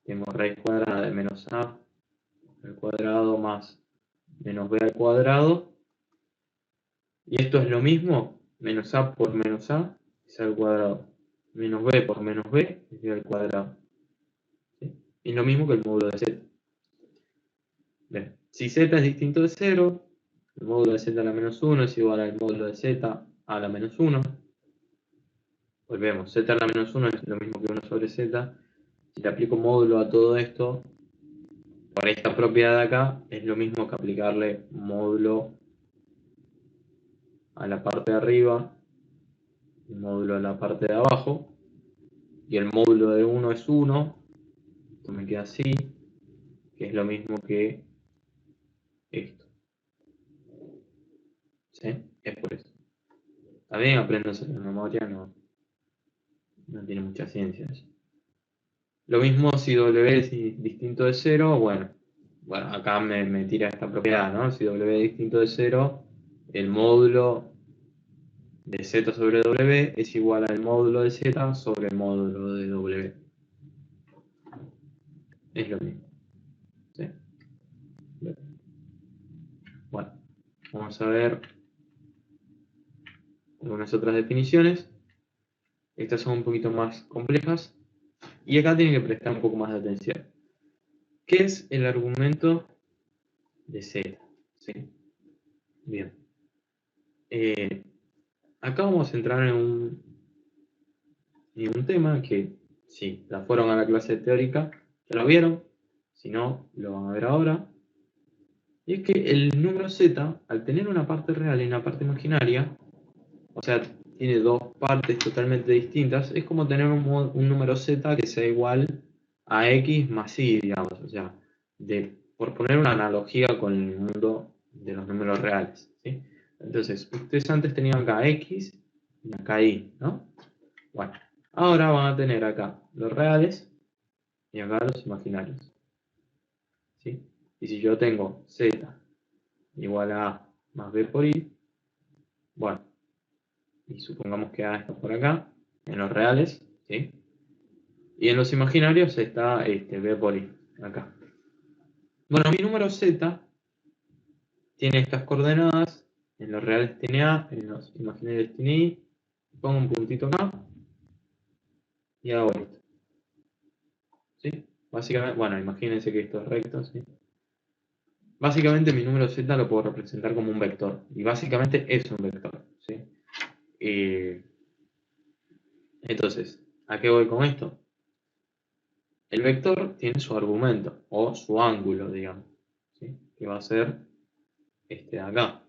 tengo raíz cuadrada de menos a al cuadrado más menos b al cuadrado. Y esto es lo mismo, menos a por menos a es al cuadrado. Menos b por menos b es b al cuadrado. ¿Sí? Y lo mismo que el módulo de z. Bien. Si z es distinto de 0, el módulo de z a la menos 1 es igual al módulo de z a la menos 1. Volvemos, z a la menos 1 es lo mismo que 1 sobre z. Si le aplico módulo a todo esto, por esta propiedad de acá, es lo mismo que aplicarle módulo a la parte de arriba y módulo a la parte de abajo. Y el módulo de 1 es 1. Esto me queda así, que es lo mismo que esto. ¿Sí? Es por eso. Está bien, apréndanse la memoria, no tiene mucha ciencia eso. Lo mismo si W es distinto de 0, bueno, acá me tira esta propiedad, ¿no? Si W es distinto de 0, el módulo de z sobre W es igual al módulo de z sobre el módulo de W. Es lo mismo. ¿Sí? Bueno, vamos a ver algunas otras definiciones. Estas son un poquito más complejas. Y acá tienen que prestar un poco más de atención. ¿Qué es el argumento de z? ¿Sí? Bien. Acá vamos a entrar en un tema que, si la fueron a la clase teórica, ya lo vieron. Si no, lo van a ver ahora. Y es que el número z, al tener una parte real y una parte imaginaria, o sea, tiene dos partes totalmente distintas, es como tener un número z que sea igual a x más y, digamos. O sea, por poner una analogía con el mundo de los números reales. ¿Sí? Entonces, ustedes antes tenían acá x y acá y, ¿no? Bueno, ahora van a tener acá los reales y acá los imaginarios. ¿Sí? Y si yo tengo z igual a a más b por i, bueno, y supongamos que a está por acá, en los reales, ¿sí? Y en los imaginarios está b por i, acá. Bueno, mi número z tiene estas coordenadas, en los reales tiene a, en los imaginarios tiene i, pongo un puntito acá, y hago esto. ¿Sí? Básicamente, bueno, imagínense que esto es recto, ¿sí? Básicamente mi número z lo puedo representar como un vector. Y básicamente es un vector. ¿Sí? Entonces, ¿a qué voy con esto? El vector tiene su argumento, o su ángulo, digamos. ¿Sí? Que va a ser este de acá.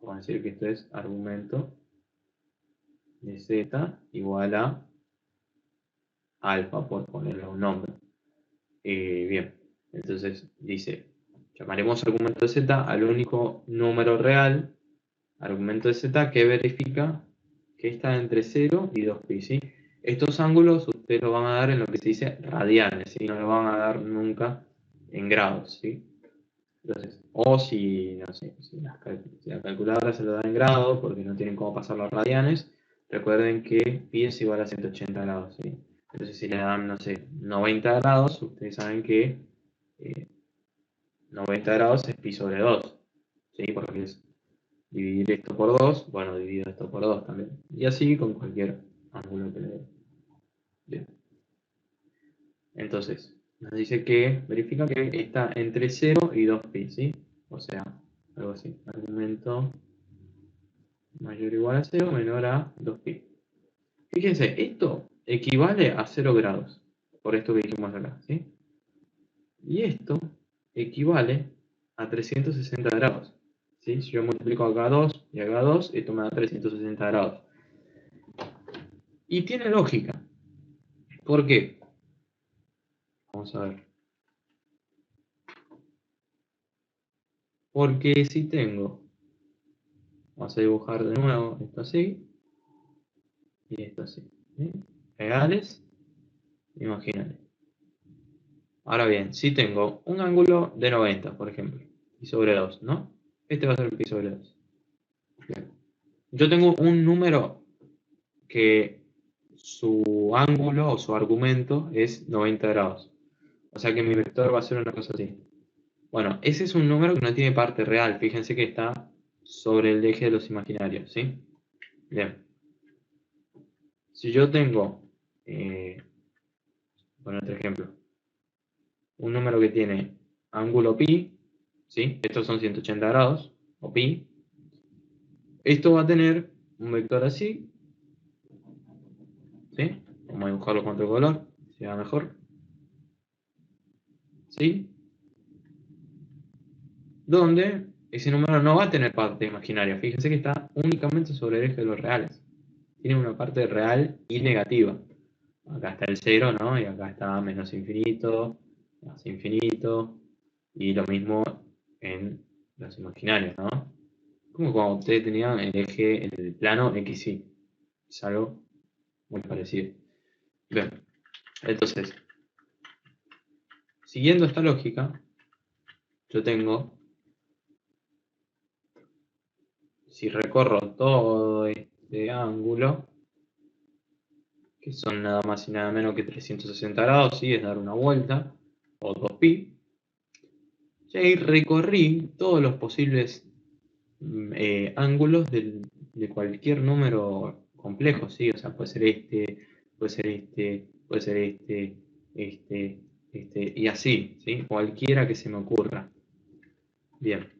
Vamos a decir que esto es argumento de z igual a alfa, por ponerle un nombre. Bien, entonces dice, llamaremos argumento de z al único número real, argumento de z, que verifica que está entre 0 y 2pi, ¿sí? Estos ángulos ustedes lo van a dar en lo que se dice radianes, ¿sí? No lo van a dar nunca en grados, ¿sí? Entonces, o si, no sé, si la calculadora se lo da en grados, porque no tienen cómo pasar los radianes, recuerden que pi es igual a 180 grados, ¿sí? Entonces, si le dan, no sé, 90 grados, ustedes saben que 90 grados es pi sobre 2, ¿sí? Porque es dividir esto por 2, bueno, divido esto por 2 también. Y así con cualquier ángulo que le dé. Bien. Entonces, nos dice que verifica que está entre 0 y 2pi, ¿sí? O sea, algo así. Argumento mayor o igual a 0, menor a 2pi. Fíjense, esto equivale a 0 grados, por esto que dijimos acá, ¿sí? Y esto equivale a 360 grados, ¿sí? Si yo multiplico acá 2 y acá 2, esto me da 360 grados. Y tiene lógica. ¿Por qué? Vamos a ver. Porque si tengo, vamos a dibujar de nuevo esto así y esto así, ¿sí? Reales, imaginales. Ahora bien, si tengo un ángulo de 90, por ejemplo, pi sobre 2, ¿no? Este va a ser pi sobre 2. Bien. Yo tengo un número que su ángulo o su argumento es 90 grados. O sea que mi vector va a ser una cosa así. Bueno, ese es un número que no tiene parte real. Fíjense que está sobre el eje de los imaginarios, ¿sí? Bien. Si yo tengo, por otro ejemplo, un número que tiene ángulo pi, ¿sí? Estos son 180 grados, o pi. Esto va a tener un vector así, ¿sí? Vamos a dibujarlo con otro color, si va mejor. ¿Sí? Donde ese número no va a tener parte imaginaria. Fíjense que está únicamente sobre el eje de los reales. Tiene una parte real y negativa. Acá está el 0, ¿no? Y acá está menos infinito, más infinito. Y lo mismo en los imaginarios, ¿no? Como cuando ustedes tenían el eje, el plano XY. Es algo muy parecido. Bien, entonces, siguiendo esta lógica, yo tengo, si recorro todo este ángulo, que son nada más y nada menos que 360 grados, ¿sí? Es dar una vuelta, o 2pi. Y ahí recorrí todos los posibles ángulos de cualquier número complejo, ¿sí? O sea, puede ser este, puede ser este, puede ser este, y así, ¿sí? Cualquiera que se me ocurra. Bien.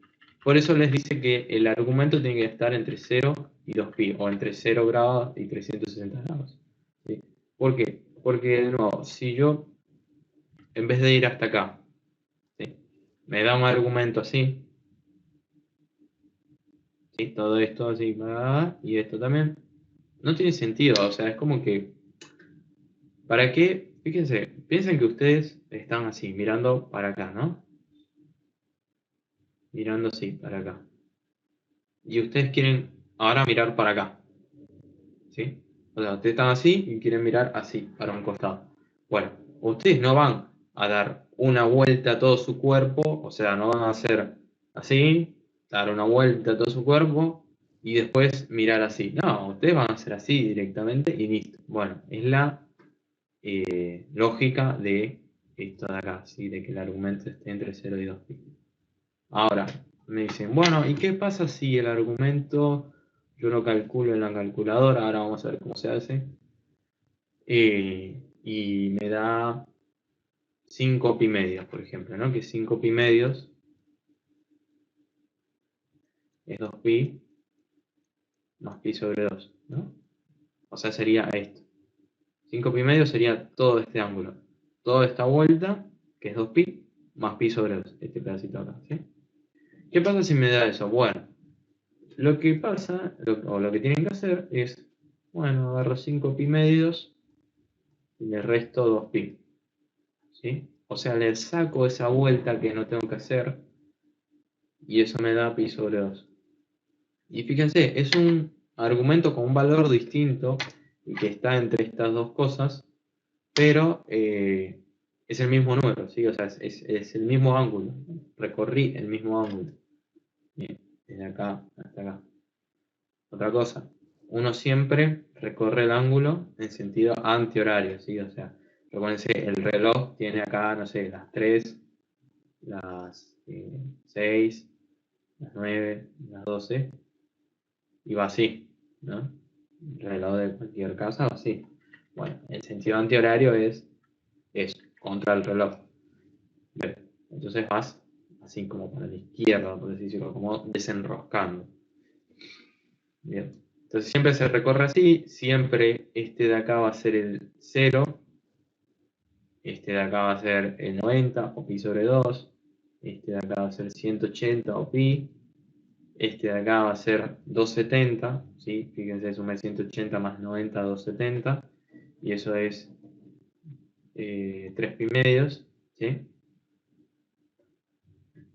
Por eso les dice que el argumento tiene que estar entre 0 y 2pi, o entre 0 grados y 360 grados. ¿Sí? ¿Por qué? Porque, de nuevo, si yo, en vez de ir hasta acá, ¿sí? Me da un argumento así, ¿sí? Todo esto así, y esto también, no tiene sentido, o sea, es como que, ¿para qué? Fíjense, piensen que ustedes están así, mirando para acá, ¿no? Mirando así, para acá. Y ustedes quieren ahora mirar para acá, ¿sí? O sea, ustedes están así y quieren mirar así, para un costado. Bueno, ustedes no van a dar una vuelta a todo su cuerpo, o sea, no van a hacer así, dar una vuelta a todo su cuerpo y después mirar así. No, ustedes van a hacer así directamente y listo. Bueno, es la lógica de esto de acá, ¿sí? De que el argumento esté entre 0 y 2pi. Ahora, me dicen, bueno, ¿y qué pasa si el argumento yo lo calculo en la calculadora? Ahora vamos a ver cómo se hace. Y me da 5 pi medios, por ejemplo, ¿no? Que 5 pi medios es 2pi más pi sobre 2, ¿no? O sea, sería esto. 5 pi medios sería todo este ángulo. Toda esta vuelta, que es 2pi, más pi sobre 2, este pedacito acá, ¿sí? ¿Qué pasa si me da eso? Bueno, lo que pasa, o lo que tienen que hacer es, bueno, agarro 5 pi medios y le resto 2pi, ¿sí? O sea, le saco esa vuelta que no tengo que hacer y eso me da pi sobre 2. Y fíjense, es un argumento con un valor distinto y que está entre estas dos cosas, pero es el mismo número, ¿sí? O sea, es el mismo ángulo. Recorrí el mismo ángulo. Bien, desde acá hasta acá. Otra cosa, uno siempre recorre el ángulo en sentido antihorario, ¿sí? O sea, recuérdense, el reloj tiene acá, no sé, las 3, las 6, las 9, las 12, y va así, ¿no? El reloj de cualquier casa va así. Bueno, el sentido antihorario es contra el reloj. Bien, entonces vas así como para la izquierda, por decirlo, como desenroscando. Bien. Entonces siempre se recorre así, siempre este de acá va a ser el 0, este de acá va a ser el 90 o pi sobre 2, este de acá va a ser 180 o pi, este de acá va a ser 270, ¿sí? Fíjense, sumé 180 más 90, 270, y eso es 3 pi medios, ¿sí?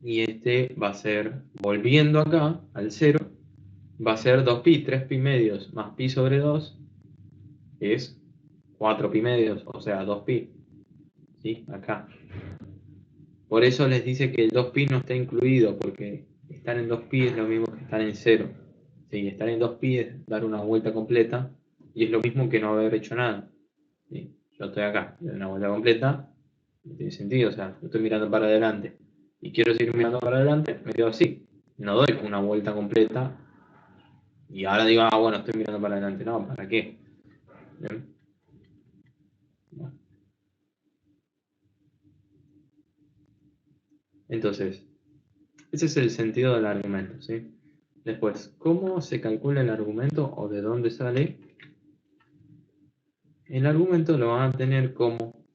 Y este va a ser, volviendo acá al 0, va a ser 2pi, 3 pi medios más pi sobre 2, es 4 pi medios, o sea, 2pi, ¿sí? Acá. Por eso les dice que el 2pi no está incluido, porque estar en 2pi es lo mismo que estar en 0. ¿Sí? Estar en 2pi es dar una vuelta completa, y es lo mismo que no haber hecho nada. ¿Sí? Yo estoy acá, doy una vuelta completa, no tiene sentido, o sea, estoy mirando para adelante, y quiero seguir mirando para adelante, me quedo así. No doy una vuelta completa, y ahora digo, ah, bueno, estoy mirando para adelante. No, ¿para qué? ¿Bien? Bueno. Entonces, ese es el sentido del argumento, ¿sí? Después, ¿cómo se calcula el argumento o de dónde sale? El argumento lo van a tener como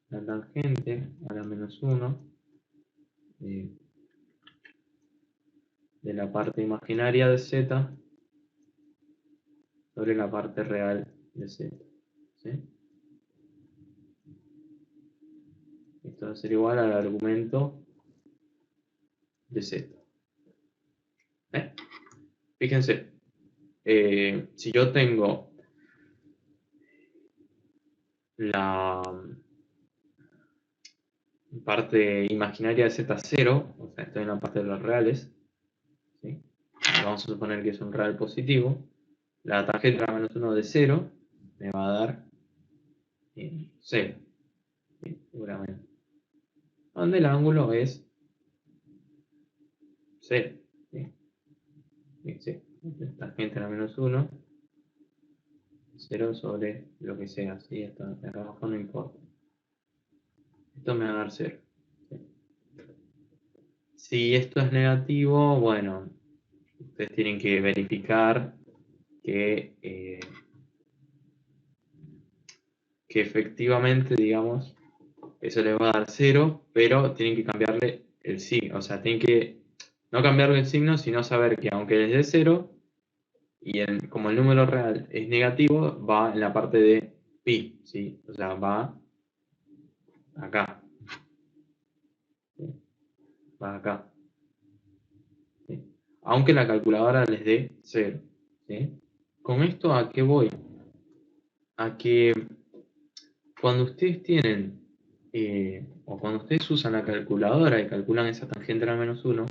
la tangente a la menos 1 de la parte imaginaria de z sobre la parte real de z, ¿sí? Esto va a ser igual al argumento de z. Fíjense, si yo tengo la parte imaginaria de z0, o sea, estoy en la parte de los reales, ¿sí? Vamos a suponer que es un real positivo, la tangente a la menos 1 de 0 me va a dar 0, ¿sí? Seguramente. Donde el ángulo es 0, ¿sí? Sí. Tangente a la menos 1, 0 sobre lo que sea, ¿sí? Esto acá abajo no importa. Esto me va a dar 0. ¿Sí? Si esto es negativo, bueno, ustedes tienen que verificar que efectivamente, digamos, eso les va a dar 0, pero tienen que cambiarle el signo. O sea, tienen que no cambiarle el signo, sino saber que aunque les dé 0, y como el número real es negativo, va en la parte de pi, ¿sí? O sea, va acá. ¿Sí? Va acá. ¿Sí? Aunque la calculadora les dé 0. ¿Sí? ¿Con esto a qué voy? A que cuando ustedes tienen, o cuando ustedes usan la calculadora y calculan esa tangente a la menos 1,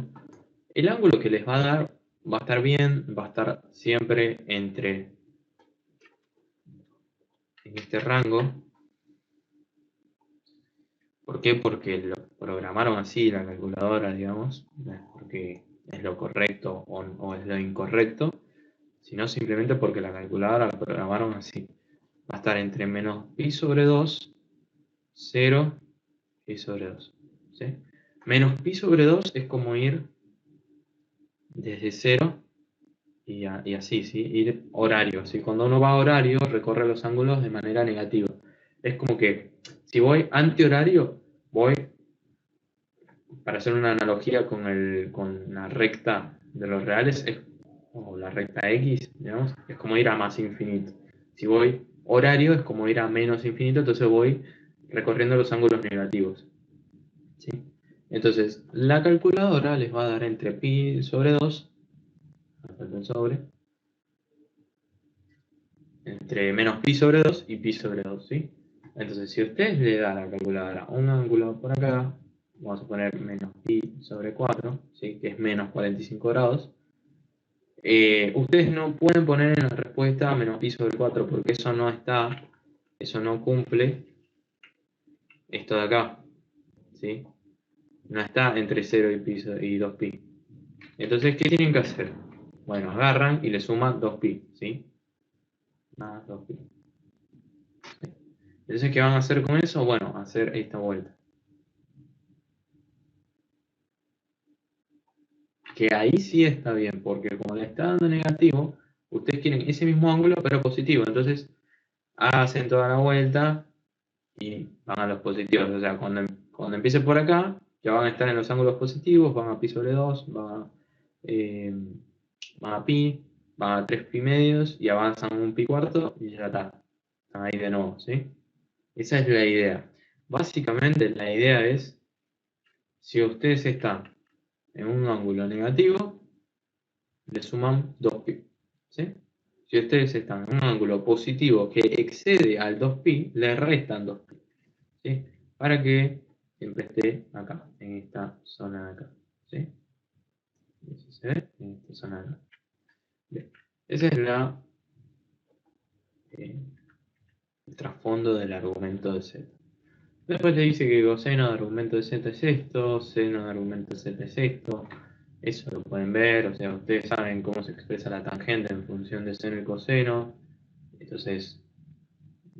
el ángulo que les va a dar va a estar bien, va a estar siempre en este rango. ¿Por qué? Porque lo programaron así la calculadora, digamos, no es porque es lo correcto o es lo incorrecto, sino simplemente porque la calculadora la programaron así. Va a estar entre menos pi sobre 2, 0, pi sobre 2. ¿Sí? Menos pi sobre 2 es como ir desde 0 y así, ¿sí? Ir horario. ¿Sí? Cuando uno va a horario, recorre los ángulos de manera negativa. Es como que si voy antihorario, voy, para hacer una analogía con la recta de los reales, o la recta X, digamos, es como ir a más infinito. Si voy horario, es como ir a menos infinito, entonces voy recorriendo los ángulos negativos. ¿Sí? Entonces, la calculadora les va a dar entre pi sobre 2, sobre, entre menos pi sobre 2 y pi sobre 2, ¿sí? Entonces, si ustedes le dan a la calculadora un ángulo por acá, vamos a poner menos pi sobre 4, ¿sí? Que es menos 45 grados, ustedes no pueden poner en la respuesta menos pi sobre 4 porque eso no está, eso no cumple esto de acá, ¿sí? No está entre 0 y 2pi. Entonces, ¿qué tienen que hacer? Bueno, agarran y le suman 2pi, ¿sí? Más 2pi. ¿Sí? Entonces, ¿qué van a hacer con eso? Bueno, hacer esta vuelta. que ahí sí está bien, porque como le está dando negativo, ustedes quieren ese mismo ángulo, pero positivo. Entonces, hacen toda la vuelta y van a los positivos. O sea, cuando empiece por acá, ya van a estar en los ángulos positivos, van a pi sobre 2, van a pi, van a 3 pi medios y avanzan un pi cuarto y ya está. Están ahí de nuevo, ¿sí? Esa es la idea. Básicamente la idea es, si ustedes están en un ángulo negativo, le suman 2pi, ¿sí? Si ustedes están en un ángulo positivo que excede al 2pi, le restan 2pi, ¿sí? Para que siempre esté acá, en esta zona de acá, ¿sí? Eso se ve en esta zona de acá. Bien. Ese es el trasfondo del argumento de z. Después le dice que coseno de argumento de z es esto, seno de argumento de z es esto. Eso lo pueden ver, o sea, ustedes saben cómo se expresa la tangente en función de seno y coseno. Entonces,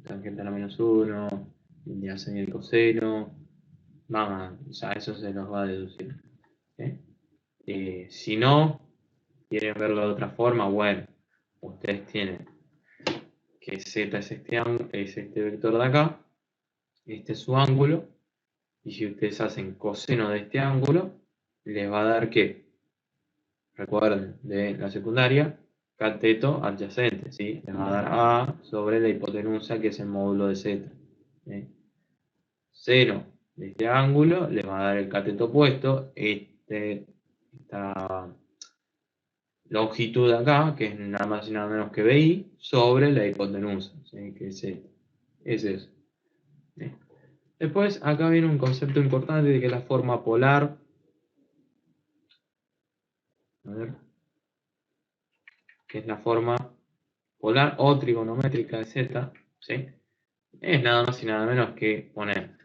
tangente a la menos 1, y hacen el coseno. O sea, eso se los va a deducir. ¿Sí? Si no quieren verlo de otra forma, bueno, ustedes tienen que z es este vector de acá, este es su ángulo, y si ustedes hacen coseno de este ángulo, les va a dar ¿qué? Recuerden, de la secundaria, cateto adyacente, ¿sí? Les va a dar A sobre la hipotenusa, que es el módulo de z. ¿Sí? Seno de este ángulo les va a dar el cateto opuesto, esta longitud de acá, que es nada más y nada menos que BI, sobre la hipotenusa, ¿sí? Que es Z. Es eso. ¿Sí? Después, acá viene un concepto importante de que la forma polar, a ver, que es la forma polar o trigonométrica de Z, ¿sí? Es nada más y nada menos que poner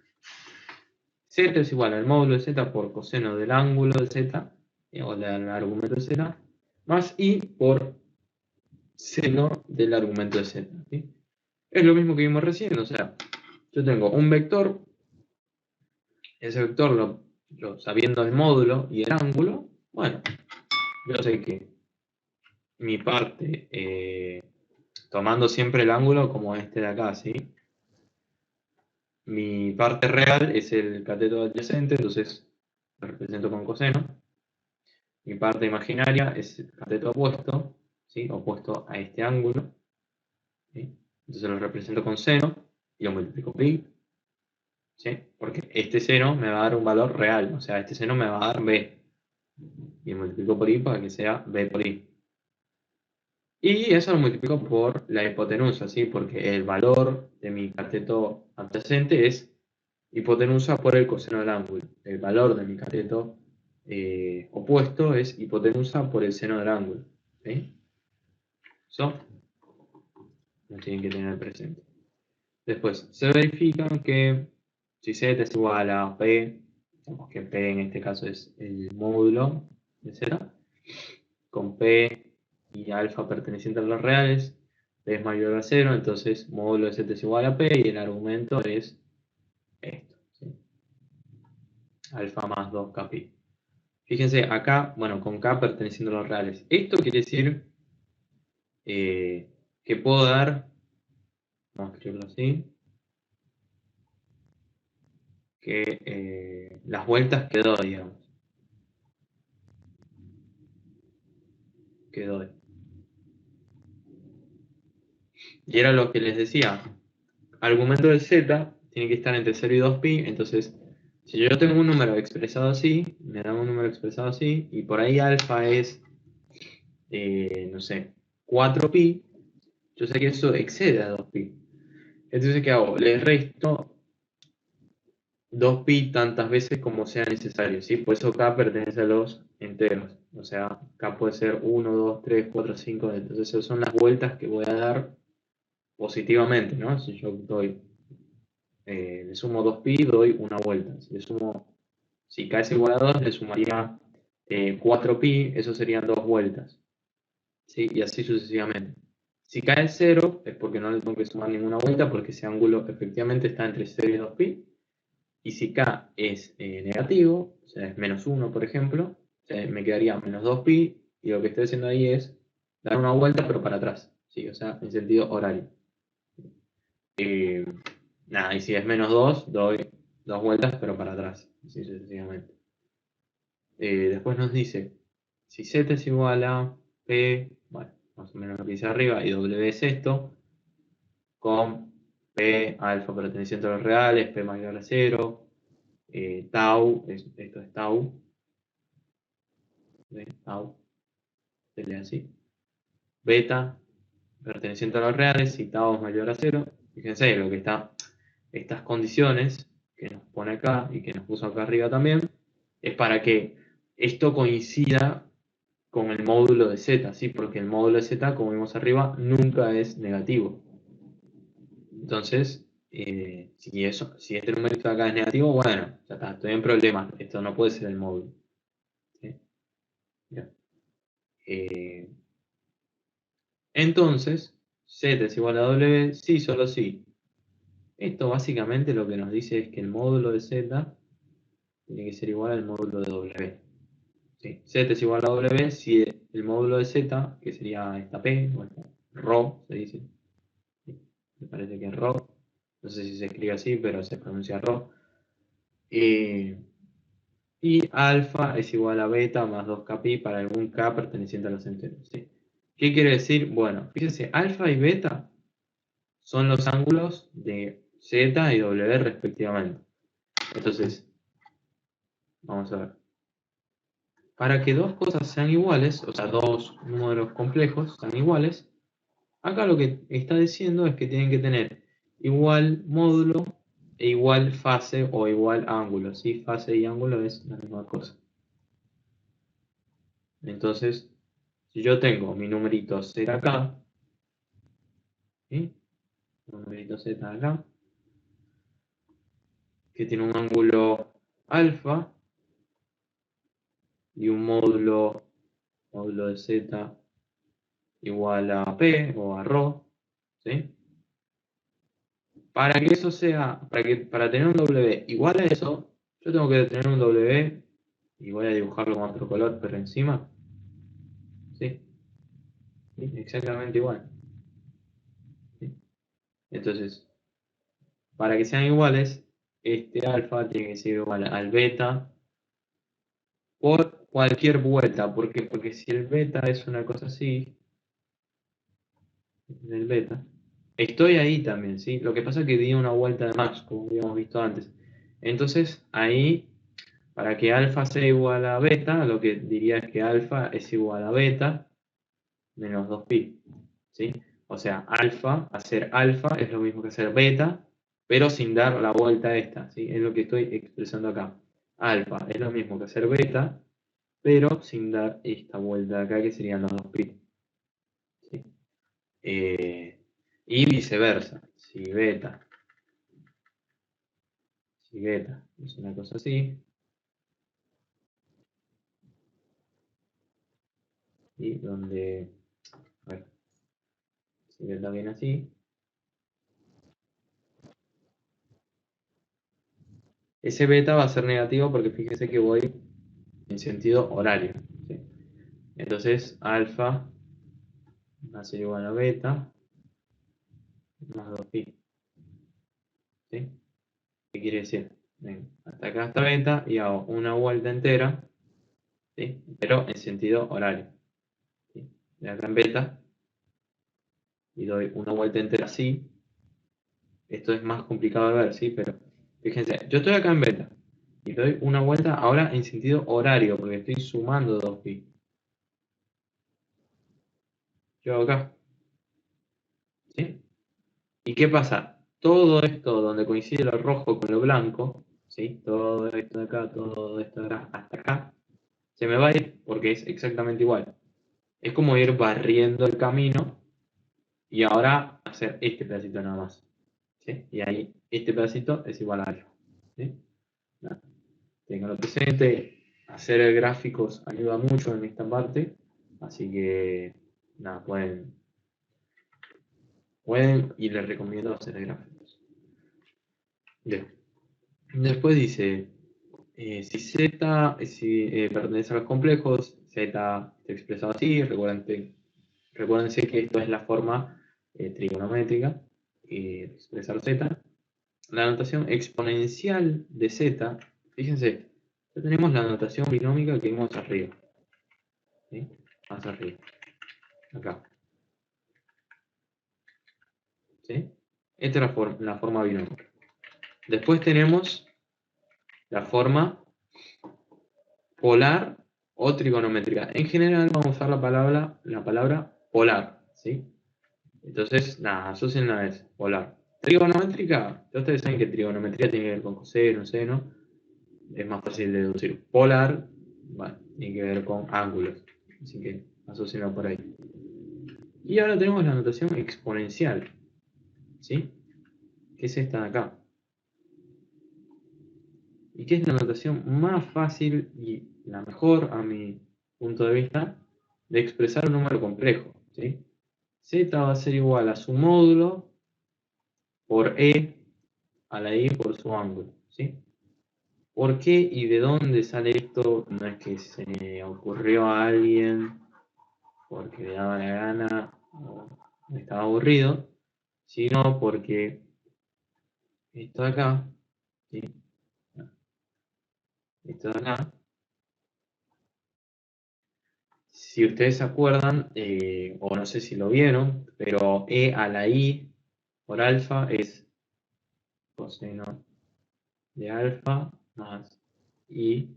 Z es igual al módulo de Z por coseno del ángulo de Z, o del argumento de Z, más I por seno del argumento de Z. ¿Sí? Es lo mismo que vimos recién, o sea, yo tengo un vector, ese vector sabiendo el módulo y el ángulo, bueno, yo sé que mi parte, tomando siempre el ángulo como este de acá, ¿sí? Mi parte real es el cateto adyacente, entonces lo represento con coseno. Mi parte imaginaria es el cateto opuesto, ¿sí? Opuesto a este ángulo. ¿Sí? Entonces lo represento con seno y lo multiplico por i. ¿Sí? Porque este seno me va a dar un valor real, o sea, este seno me va a dar b. Y lo multiplico por i para que sea b por i. Y eso lo multiplico por la hipotenusa, ¿sí? Porque el valor de mi cateto adyacente es hipotenusa por el coseno del ángulo. El valor de mi cateto opuesto es hipotenusa por el seno del ángulo. ¿Sí? Eso lo tienen que tener presente. Después, se verifica que si z es igual a p, digamos que p en este caso es el módulo de z, con p y alfa perteneciente a los reales, p es mayor a 0, entonces módulo de z es igual a p y el argumento es esto, ¿sí? Alfa más 2 pi. Fíjense, acá, bueno, con k perteneciendo a los reales. Esto quiere decir que puedo dar, vamos a escribirlo así, que las vueltas que doy, digamos. Que doy. Y era lo que les decía. Argumento de z tiene que estar entre 0 y 2pi, entonces si yo tengo un número expresado así, me dan un número expresado así, y por ahí alfa es, no sé, 4pi, yo sé que eso excede a 2pi. Entonces, ¿qué hago? Le resto 2pi tantas veces como sea necesario, ¿sí? Por eso k pertenece a los enteros. O sea, k puede ser 1, 2, 3, 4, 5. Entonces, esas son las vueltas que voy a dar positivamente, ¿no? Si yo doy, le sumo 2pi, doy una vuelta. Si k es igual a 2, le sumaría 4pi, eso serían 2 vueltas. ¿Sí? Y así sucesivamente. Si k es 0, es porque no le tengo que sumar ninguna vuelta, porque ese ángulo efectivamente está entre 0 y 2pi. Y si k es negativo, o sea, es menos 1, por ejemplo, me quedaría menos 2pi, y lo que estoy haciendo ahí es dar una vuelta, pero para atrás, ¿sí? O sea, en sentido horario. Nada, y si es menos 2, doy 2 vueltas, pero para atrás, así sucesivamente. Después nos dice, si z es igual a p, bueno, más o menos lo que dice arriba, y w es esto, con p alfa perteneciente a los reales, p mayor a 0, tau, esto es tau, tau, se lee así, beta perteneciente a los reales, y tau es mayor a 0, fíjense lo que está, estas condiciones que nos pone acá y que nos puso acá arriba también, es para que esto coincida con el módulo de z, ¿sí? Porque el módulo de z, como vimos arriba, nunca es negativo. Entonces, si este numerito de acá es negativo, bueno, ya está, estoy en problemas. Esto no puede ser el módulo. ¿Sí? Entonces, z es igual a w, sí, solo sí. Esto básicamente lo que nos dice es que el módulo de z tiene que ser igual al módulo de w. ¿Sí? Z es igual a w si el módulo de z, que sería esta p, o esta rho, se dice. Me parece que es rho. No sé si se escribe así, pero se pronuncia rho. Y alfa es igual a beta más 2kpi para algún k perteneciente a los enteros. ¿Sí? ¿Qué quiere decir? Bueno, fíjense, alfa y beta son los ángulos de z y w respectivamente. Entonces, vamos a ver. Para que dos cosas sean iguales, o sea, dos números complejos sean iguales, acá lo que está diciendo es que tienen que tener igual módulo e igual fase o igual ángulo. ¿Sí? Fase y ángulo es la misma cosa. Entonces, si yo tengo mi numerito z acá, ¿sí? Numerito z acá, que tiene un ángulo alfa y un módulo de z igual a p o a rho, ¿sí? Para que eso sea, para tener un W igual a eso, yo tengo que tener un W, y voy a dibujarlo con otro color, pero encima, ¿sí? ¿Sí? Exactamente igual. ¿Sí? Entonces, para que sean iguales, este alfa tiene que ser igual al beta por cualquier vuelta. ¿Por qué? Porque si el beta es una cosa así, el beta, estoy ahí también, ¿sí? Lo que pasa es que di una vuelta de más, como habíamos visto antes. Entonces, ahí, para que alfa sea igual a beta, lo que diría es que alfa es igual a beta menos 2pi, ¿sí? O sea, hacer alfa es lo mismo que hacer beta, pero sin dar la vuelta esta, ¿sí? Es lo que estoy expresando acá. Alfa es lo mismo que hacer beta, pero sin dar esta vuelta de acá, que serían los 2pi. ¿Sí? Y viceversa. Si beta es una cosa así, y donde, a ver, si beta viene así, ese beta va a ser negativo porque fíjese que voy en sentido horario. ¿Sí? Entonces, alfa va a ser igual a beta más 2pi. ¿Sí? ¿Qué quiere decir? Ven, hasta acá está beta y hago una vuelta entera, ¿sí? Pero en sentido horario. ¿Sí? De acá en beta y doy una vuelta entera así. Esto es más complicado de ver, ¿sí? Pero fíjense, yo estoy acá en beta y doy una vuelta ahora en sentido horario porque estoy sumando 2pi. Yo hago acá. ¿Sí? ¿Y qué pasa? Todo esto donde coincide lo rojo con lo blanco, ¿sí? Todo esto de acá, todo esto de acá, hasta acá, se me va a ir porque es exactamente igual. Es como ir barriendo el camino y ahora hacer este pedacito nada más. ¿Sí? Y ahí este pedacito es igual a alfa. ¿Sí? Tenganlo presente, hacer gráficos ayuda mucho en esta parte, así que nada, pueden y les recomiendo hacer gráficos. Bien. Después dice, si pertenece a los complejos, z está expresado así. Recuérdense que esto es la forma trigonométrica de expresar z. La notación exponencial de z, fíjense, ya tenemos la notación binómica que vimos arriba. ¿Sí? Más arriba. Acá. ¿Sí? Esta es la forma binómica. Después tenemos la forma polar o trigonométrica. En general vamos a usar la palabra polar, ¿sí? Entonces, nada, asocien una vez, polar. Trigonométrica, ya ustedes saben que trigonometría tiene que ver con coseno, seno, es más fácil de deducir. Polar, bueno, tiene que ver con ángulos, así que asocienlo por ahí. Y ahora tenemos la notación exponencial, ¿sí? Que es esta de acá. Y que es la notación más fácil y la mejor, a mi punto de vista, de expresar un número complejo, ¿sí? Z va a ser igual a su módulo por E a la I por su ángulo, ¿sí? ¿Por qué y de dónde sale esto? No es que se me ocurrió a alguien porque le daba la gana o estaba aburrido, sino porque esto de acá, ¿sí? Esto de acá, si ustedes se acuerdan, o no sé si lo vieron, pero E a la I por alfa es coseno de alfa más I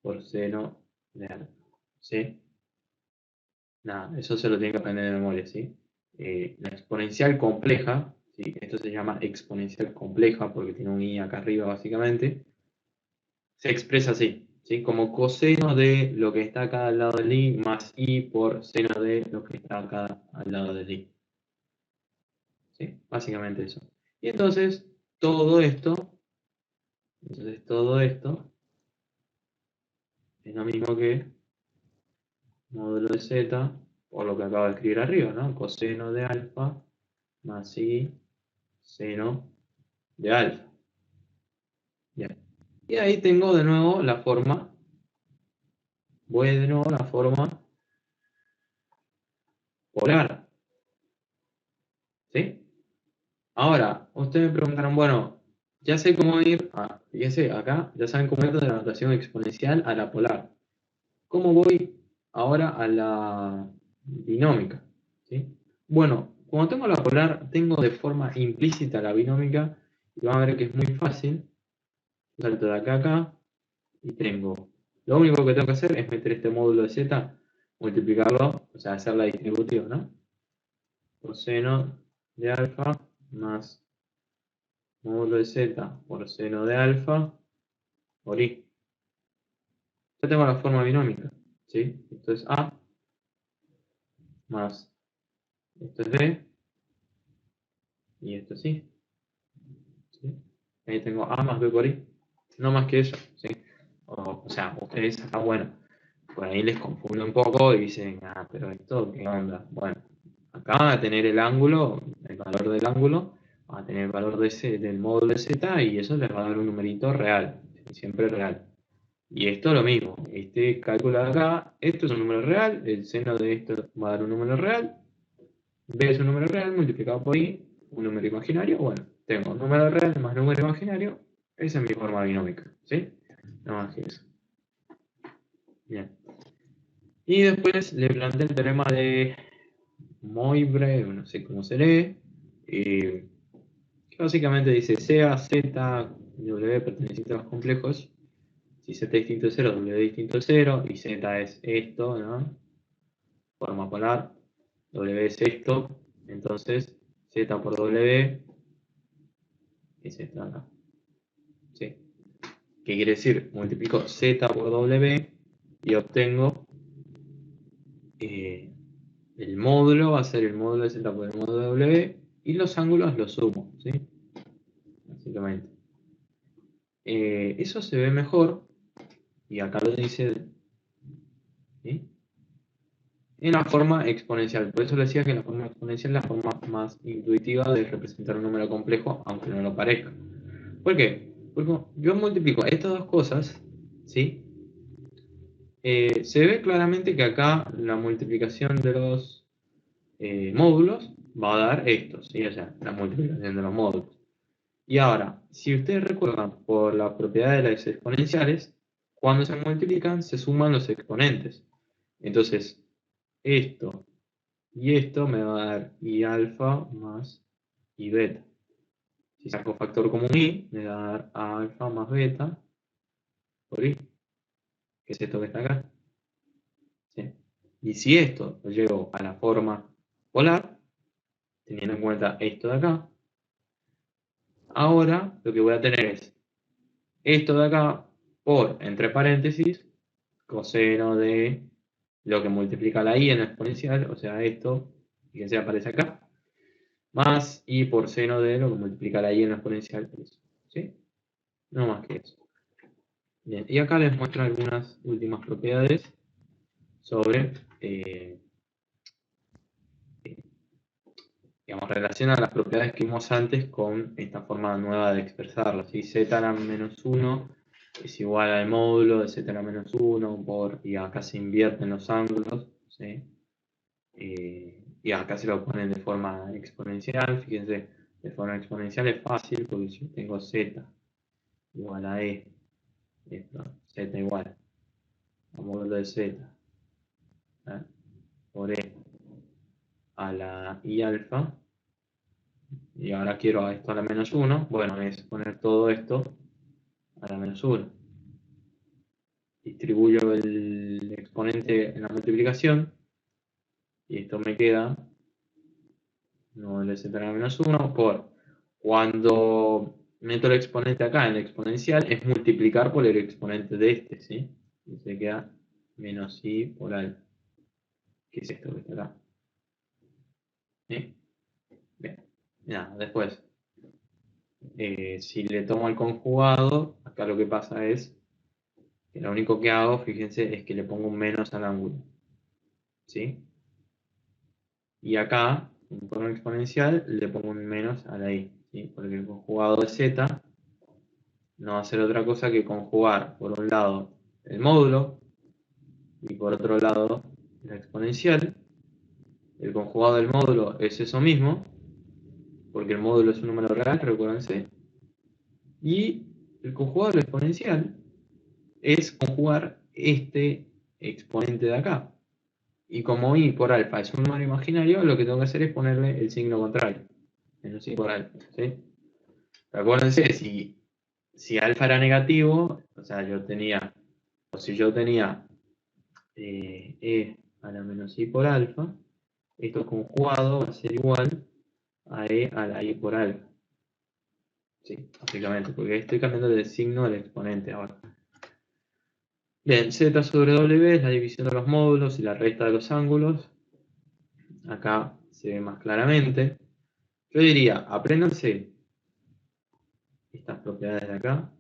por seno de alfa, ¿sí? Nada, eso se lo tienen que aprender de memoria, ¿sí? La exponencial compleja, ¿sí? Esto se llama exponencial compleja porque tiene un I acá arriba básicamente, se expresa así, ¿sí? Como coseno de lo que está acá al lado del I más I por seno de lo que está acá al lado del I. ¿Sí? Básicamente eso. Y entonces, todo esto es lo mismo que módulo de z, por lo que acabo de escribir arriba, ¿no? Coseno de alfa más i seno de alfa. Bien. Y ahí tengo de nuevo la forma, voy de nuevo a la forma polar. ¿Sí? Ahora, ustedes me preguntaron, bueno, ya sé cómo ir, fíjense, acá ya saben cómo ir de la notación exponencial a la polar. ¿Cómo voy ahora a la binómica? ¿Sí? Bueno, cuando tengo la polar, tengo de forma implícita la binómica, y van a ver que es muy fácil. Salto de acá a acá, y tengo, lo único que tengo que hacer es meter este módulo de z, multiplicarlo, o sea, hacer la distributiva, ¿no? Coseno de alfa más módulo de z por seno de alfa por i. Ya tengo la forma binómica, ¿sí? Esto es a más esto es b y esto es i. ¿Sí? Ahí tengo a más b por i. No más que eso, ¿sí? O sea, ustedes acá, bueno, por ahí les confunde un poco y dicen, pero esto, ¿qué onda? Bueno, acá van a tener el ángulo, el valor del ángulo, van a tener el valor del módulo de z y eso les va a dar un numerito real, siempre real. Y esto es lo mismo, este cálculo de acá, esto es un número real, el seno de esto va a dar un número real, b es un número real multiplicado por i, un número imaginario, bueno, tengo número real más número imaginario, esa es mi forma binómica, ¿sí? No más que eso. Bien. Y después le planteé el teorema de Moivre, no sé cómo se lee, que básicamente dice sea z, w perteneciente a los complejos, si z distinto de 0, w distinto de 0, y z es esto, ¿no? Forma polar, w es esto, entonces z por w es esto acá. ¿Sí? ¿Qué quiere decir? Multiplico z por w y obtengo el módulo, va a ser el módulo de z por el módulo de w, y los ángulos los sumo, ¿sí? Básicamente. Eso se ve mejor, y acá lo dice, ¿sí? En la forma exponencial. Por eso le decía que la forma exponencial es la forma más intuitiva de representar un número complejo, aunque no lo parezca. ¿Por qué? Porque yo multiplico estas dos cosas, ¿sí? Se ve claramente que acá la multiplicación de los módulos va a dar esto, ¿sí? O sea, la multiplicación de los módulos. Y ahora, si ustedes recuerdan por la propiedad de las exponenciales, cuando se multiplican se suman los exponentes. Entonces, esto y esto me va a dar i alfa más i beta. Si saco factor común i, me va a dar a alfa más beta por i, que es esto que está acá. ¿Sí? Y si esto lo llevo a la forma polar, teniendo en cuenta esto de acá, ahora lo que voy a tener es esto de acá por, entre paréntesis, coseno de lo que multiplica la i en la exponencial, o sea, esto, fíjense, aparece acá, más i por seno de lo que multiplica la i en la exponencial, ¿sí? No más que eso. Bien, y acá les muestro algunas últimas propiedades sobre, digamos, relaciona las propiedades que vimos antes con esta forma nueva de expresarlo. ¿Sí? Z a la menos 1 es igual al módulo de z a la menos 1 por, y acá se invierten los ángulos, ¿sí? Y acá se lo ponen de forma exponencial. Fíjense, de forma exponencial es fácil porque si yo tengo z igual a e, esto, z igual a módulo de z, ¿eh? Por e a la i alfa, y ahora quiero a esto a la menos 1, bueno, es poner todo esto a la menos 1. Distribuyo el exponente en la multiplicación y esto me queda 9 de z a la menos 1 por, cuando meto el exponente acá en la exponencial, es multiplicar por el exponente de este, ¿sí? Y se queda menos i por alfa, que es esto que está acá. ¿Sí? Bien, nada, después, si le tomo el conjugado, acá lo que pasa es que lo único que hago, fíjense, es que le pongo un menos al ángulo. ¿Sí? Y acá, en forma exponencial, le pongo un menos a la i. ¿Sí? Porque el conjugado de z no va a ser otra cosa que conjugar, por un lado, el módulo, y por otro lado, la exponencial. El conjugado del módulo es eso mismo, porque el módulo es un número real, recuérdense. Y el conjugado de la exponencial es conjugar este exponente de acá. Y como i por alfa es un número imaginario, lo que tengo que hacer es ponerle el signo contrario. Menos i por alfa. ¿Sí? Acuérdense, si alfa era negativo, o sea, si yo tenía e a la menos i por alfa, esto conjugado va a ser igual a e a la i por alfa. Sí, básicamente, porque estoy cambiando el signo del exponente ahora. Bien, z sobre w es la división de los módulos y la resta de los ángulos. Acá se ve más claramente. Yo diría, apréndanse estas propiedades de acá.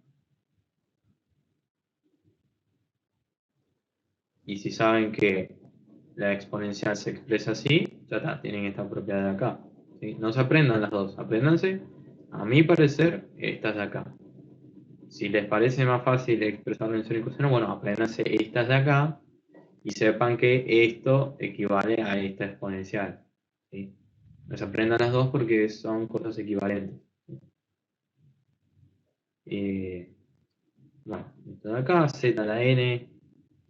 Y si saben que la exponencial se expresa así, ya está, tienen esta propiedad de acá. ¿Sí? No se aprendan las dos, apréndanse, a mi parecer, estas de acá. Si les parece más fácil expresarlo en seno y coseno, bueno, apréndanse estas de acá y sepan que esto equivale a esta exponencial. ¿Sí? No se aprendan las dos porque son cosas equivalentes. Bueno, esto de acá, z a la n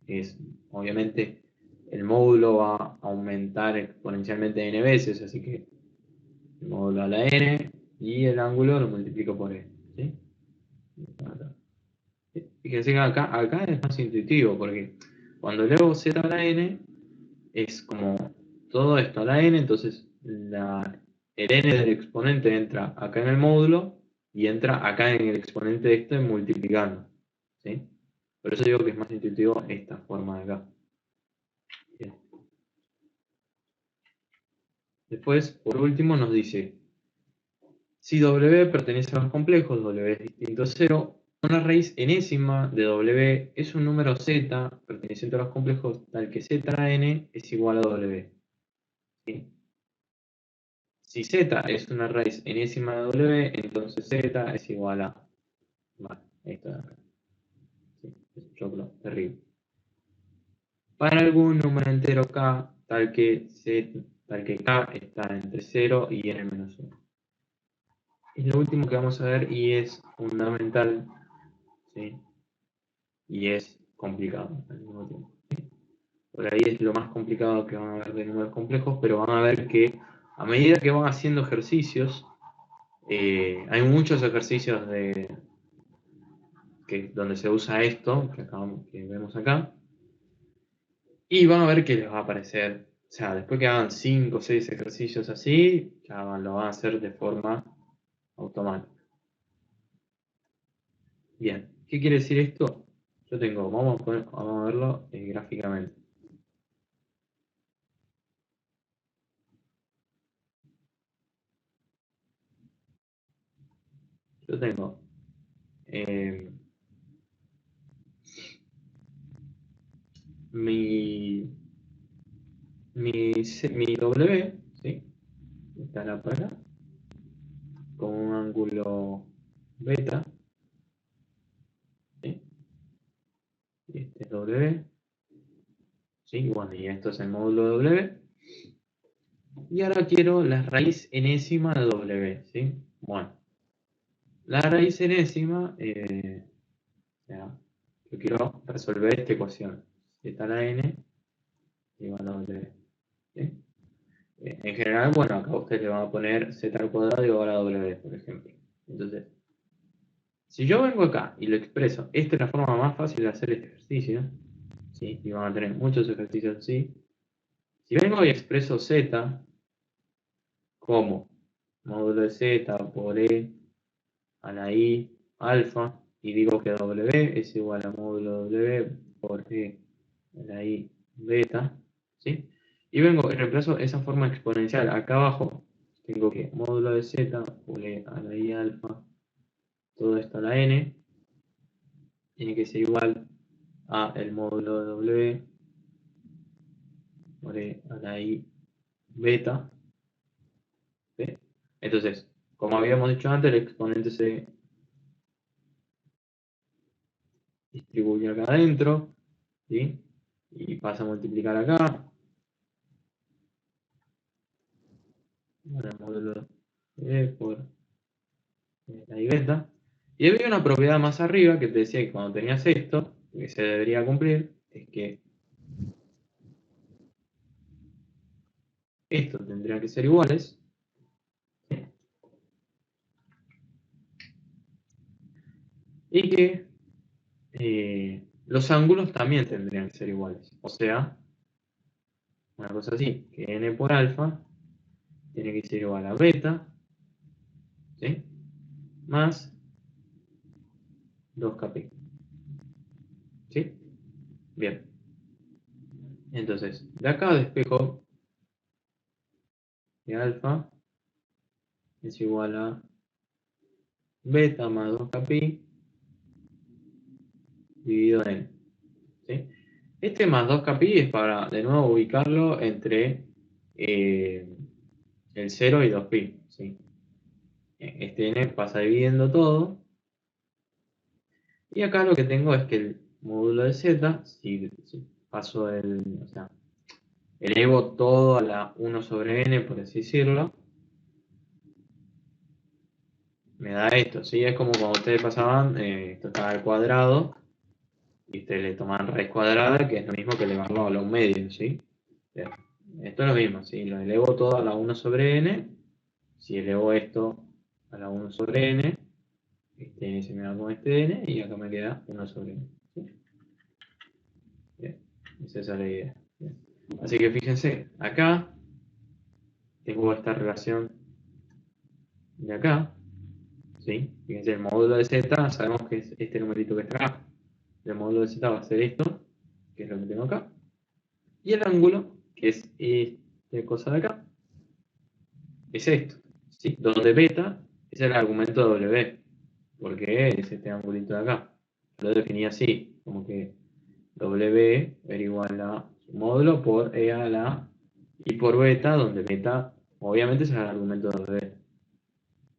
es, obviamente, el módulo va a aumentar exponencialmente n veces, así que el módulo a la n y el ángulo lo multiplico por e. ¿Sí? Fíjense que acá es más intuitivo, porque cuando leo z a la n, es como todo esto a la n, entonces el n del exponente entra acá en el módulo y entra acá en el exponente de este multiplicando. ¿Sí? Por eso digo que es más intuitivo esta forma de acá. Bien. Después, por último, nos dice, si w pertenece a los complejos, w es distinto a 0, una raíz enésima de w es un número z perteneciente a los complejos tal que z a la n es igual a w. ¿Sí? Si z es una raíz enésima de w, entonces z es igual a Vale, esto de acá. Sí, es un choclo terrible. Para algún número entero k, tal que k está entre 0 y n menos 1. Es lo último que vamos a ver y es fundamental, ¿sí? Y es complicado al mismo tiempo. ¿Sí? Por ahí es lo más complicado que van a ver de números complejos, pero van a ver que a medida que van haciendo ejercicios, hay muchos ejercicios donde se usa esto, que vemos acá, y van a ver que les va a aparecer, o sea, después que hagan 5 o 6 ejercicios así, ya lo van a hacer de forma automática. Bien, ¿qué quiere decir esto? Vamos a verlo gráficamente. Yo tengo mi W, ¿sí? Está la para con un ángulo beta, ¿sí? Y este es W, ¿sí? Bueno, y esto es el módulo W. Y ahora quiero la raíz enésima de W, ¿sí? Bueno, la raíz enésima, yo quiero resolver esta ecuación. Z a la n igual a W, ¿sí? En general, bueno, acá ustedes le van a poner z al cuadrado igual a W, por ejemplo. Entonces, si yo vengo acá y lo expreso, esta es la forma más fácil de hacer este ejercicio, ¿sí? Y van a tener muchos ejercicios así. Si vengo y expreso z como módulo de z por e a la i alfa, y digo que w es igual a módulo w por e a la i beta, ¿sí? Y vengo y reemplazo esa forma exponencial. Acá abajo tengo que módulo de z por e a la i alfa, todo esto a la n, tiene que ser igual a el módulo de w por e a la i beta, ¿sí? Entonces, como habíamos dicho antes, el exponente se distribuye acá adentro, ¿sí? Y pasa a multiplicar acá, bueno, el módulo de por la y beta. Y había una propiedad más arriba que te decía que cuando tenías esto, que se debería cumplir, es que estos tendrían que ser iguales, ¿sí? Y que los ángulos también tendrían que ser iguales. O sea, una cosa así, que n por alfa tiene que ser igual a beta, ¿sí? Más 2kp, ¿sí? Bien. Entonces, de acá despejo que alfa es igual a beta más 2kp dividido en, ¿sí? Este más 2kpi es para, de nuevo, ubicarlo entre el 0 y 2pi, ¿sí? Este n pasa dividiendo todo. Y acá lo que tengo es que el módulo de z, si paso o sea, elevo todo a la 1 sobre n, por así decirlo, me da esto, ¿sí? Es como cuando ustedes pasaban, esto estaba al cuadrado, y ustedes le toman raíz cuadrada, que es lo mismo que elevarlo a lo medio, ¿sí? Bien. Esto es lo mismo, ¿sí? Lo elevo todo a la 1 sobre n. Si elevo esto a la 1 sobre n, este n se me va con este n y acá me queda 1 sobre n. ¿Sí? Bien. Esa es la idea. Bien. Así que fíjense, acá tengo esta relación de acá. ¿Sí? Fíjense, el módulo de z, sabemos que es este numerito que está acá. El módulo de z va a ser esto, que es lo que tengo acá. Y el ángulo, que es esta cosa de acá, es esto, ¿sí? Donde beta es el argumento de W, porque es este angulito de acá. Lo definí así, como que W era igual a su módulo por E a la y por beta, donde beta obviamente es el argumento de W.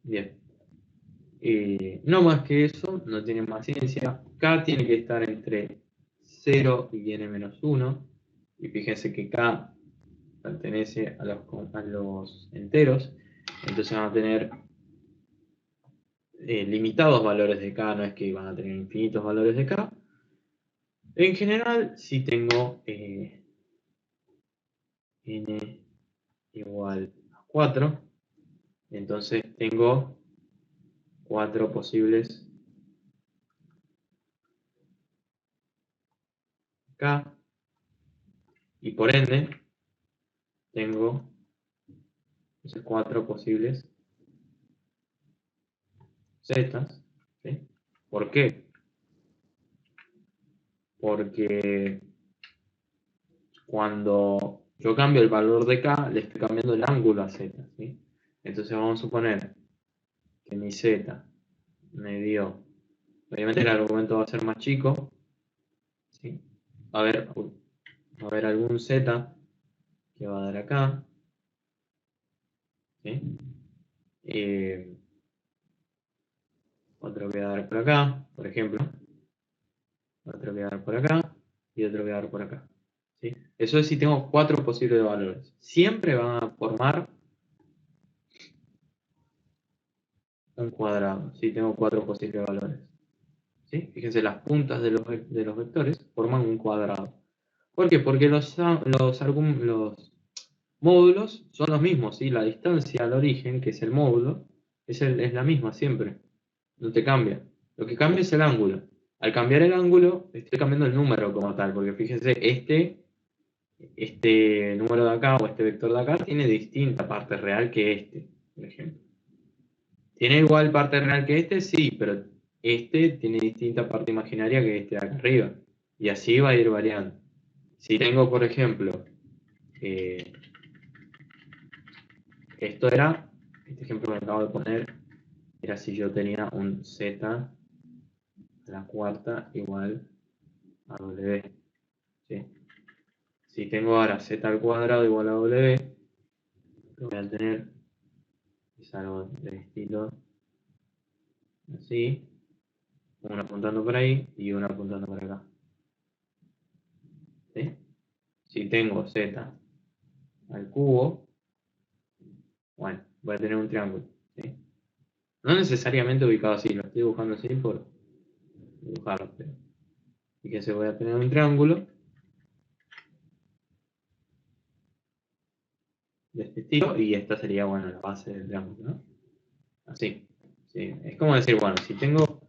Bien. No más que eso, no tiene más ciencia. K tiene que estar entre 0 y n-1. Y fíjense que K pertenece a los enteros. Entonces van a tener limitados valores de K, no es que van a tener infinitos valores de K. En general, si tengo n igual a 4, entonces tengo 4 posibles K, y por ende tengo 4 posibles Z. ¿Sí? ¿Por qué? Porque cuando yo cambio el valor de K, le estoy cambiando el ángulo a Z. ¿Sí? Entonces vamos a suponer que mi Z me dio, obviamente el argumento va a ser más chico, ¿sí? Va a haber algún Z que va a dar acá, ¿sí? Otro que va a dar por acá, por ejemplo, otro que va a dar por acá, y otro que va a dar por acá, ¿sí? Eso es si tengo 4 posibles valores. Siempre van a formar un cuadrado, si tengo 4 posibles valores. ¿Sí? Fíjense, las puntas de los vectores forman un cuadrado. ¿Por qué? Porque los módulos son los mismos, ¿sí? La distancia al origen, que es el módulo, es la misma siempre. No te cambia. Lo que cambia es el ángulo. Al cambiar el ángulo, estoy cambiando el número como tal, porque fíjense, este número de acá o este vector de acá tiene distinta parte real que este, por ejemplo. ¿Tiene igual parte real que este? Sí, pero este tiene distinta parte imaginaria que este de acá arriba. Y así va a ir variando. Si tengo, por ejemplo, este ejemplo que acabo de poner, era si yo tenía un z a la cuarta igual a w. ¿Sí? Si tengo ahora z al cuadrado igual a w, lo voy a tener, es algo del estilo así, una apuntando por ahí y una apuntando por acá. ¿Sí? Si tengo z al cubo, bueno, voy a tener un triángulo. ¿Sí? No necesariamente ubicado así, lo estoy dibujando así por dibujarlo. Pero fíjense, voy a tener un triángulo de este estilo y esta sería, bueno, la base del triángulo, ¿no? Así. ¿Sí? Es como decir, bueno, si tengo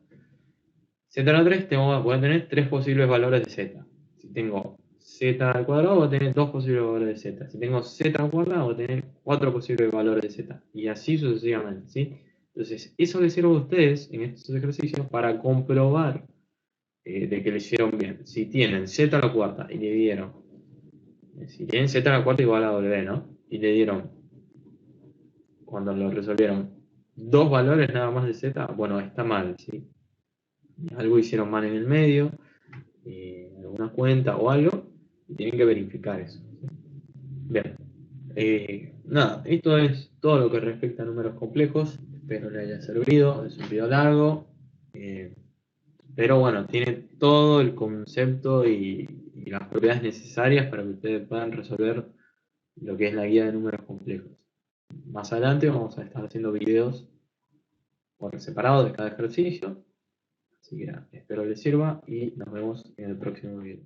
z a la 3, voy a tener 3 posibles valores de z. Si tengo z al cuadrado, voy a tener 2 posibles valores de z. Si tengo z al cuadrado, voy a tener 4 posibles valores de z. Y así sucesivamente, ¿sí? Entonces, eso les sirve a ustedes en estos ejercicios para comprobar de que lo hicieron bien. Si tienen z a la cuarta y le dieron, si tienen z a la cuarta igual a w, ¿no? Y le dieron, cuando lo resolvieron, 2 valores nada más de z, bueno, está mal, ¿sí? Algo hicieron mal en el medio, alguna cuenta o algo, y tienen que verificar eso. Bien. Nada, esto es todo lo que respecta a números complejos. Espero le haya servido. Es un video largo. Pero bueno, tiene todo el concepto y las propiedades necesarias para que ustedes puedan resolver lo que es la guía de números complejos. Más adelante vamos a estar haciendo videos por separado de cada ejercicio. Así que espero les sirva y nos vemos en el próximo video.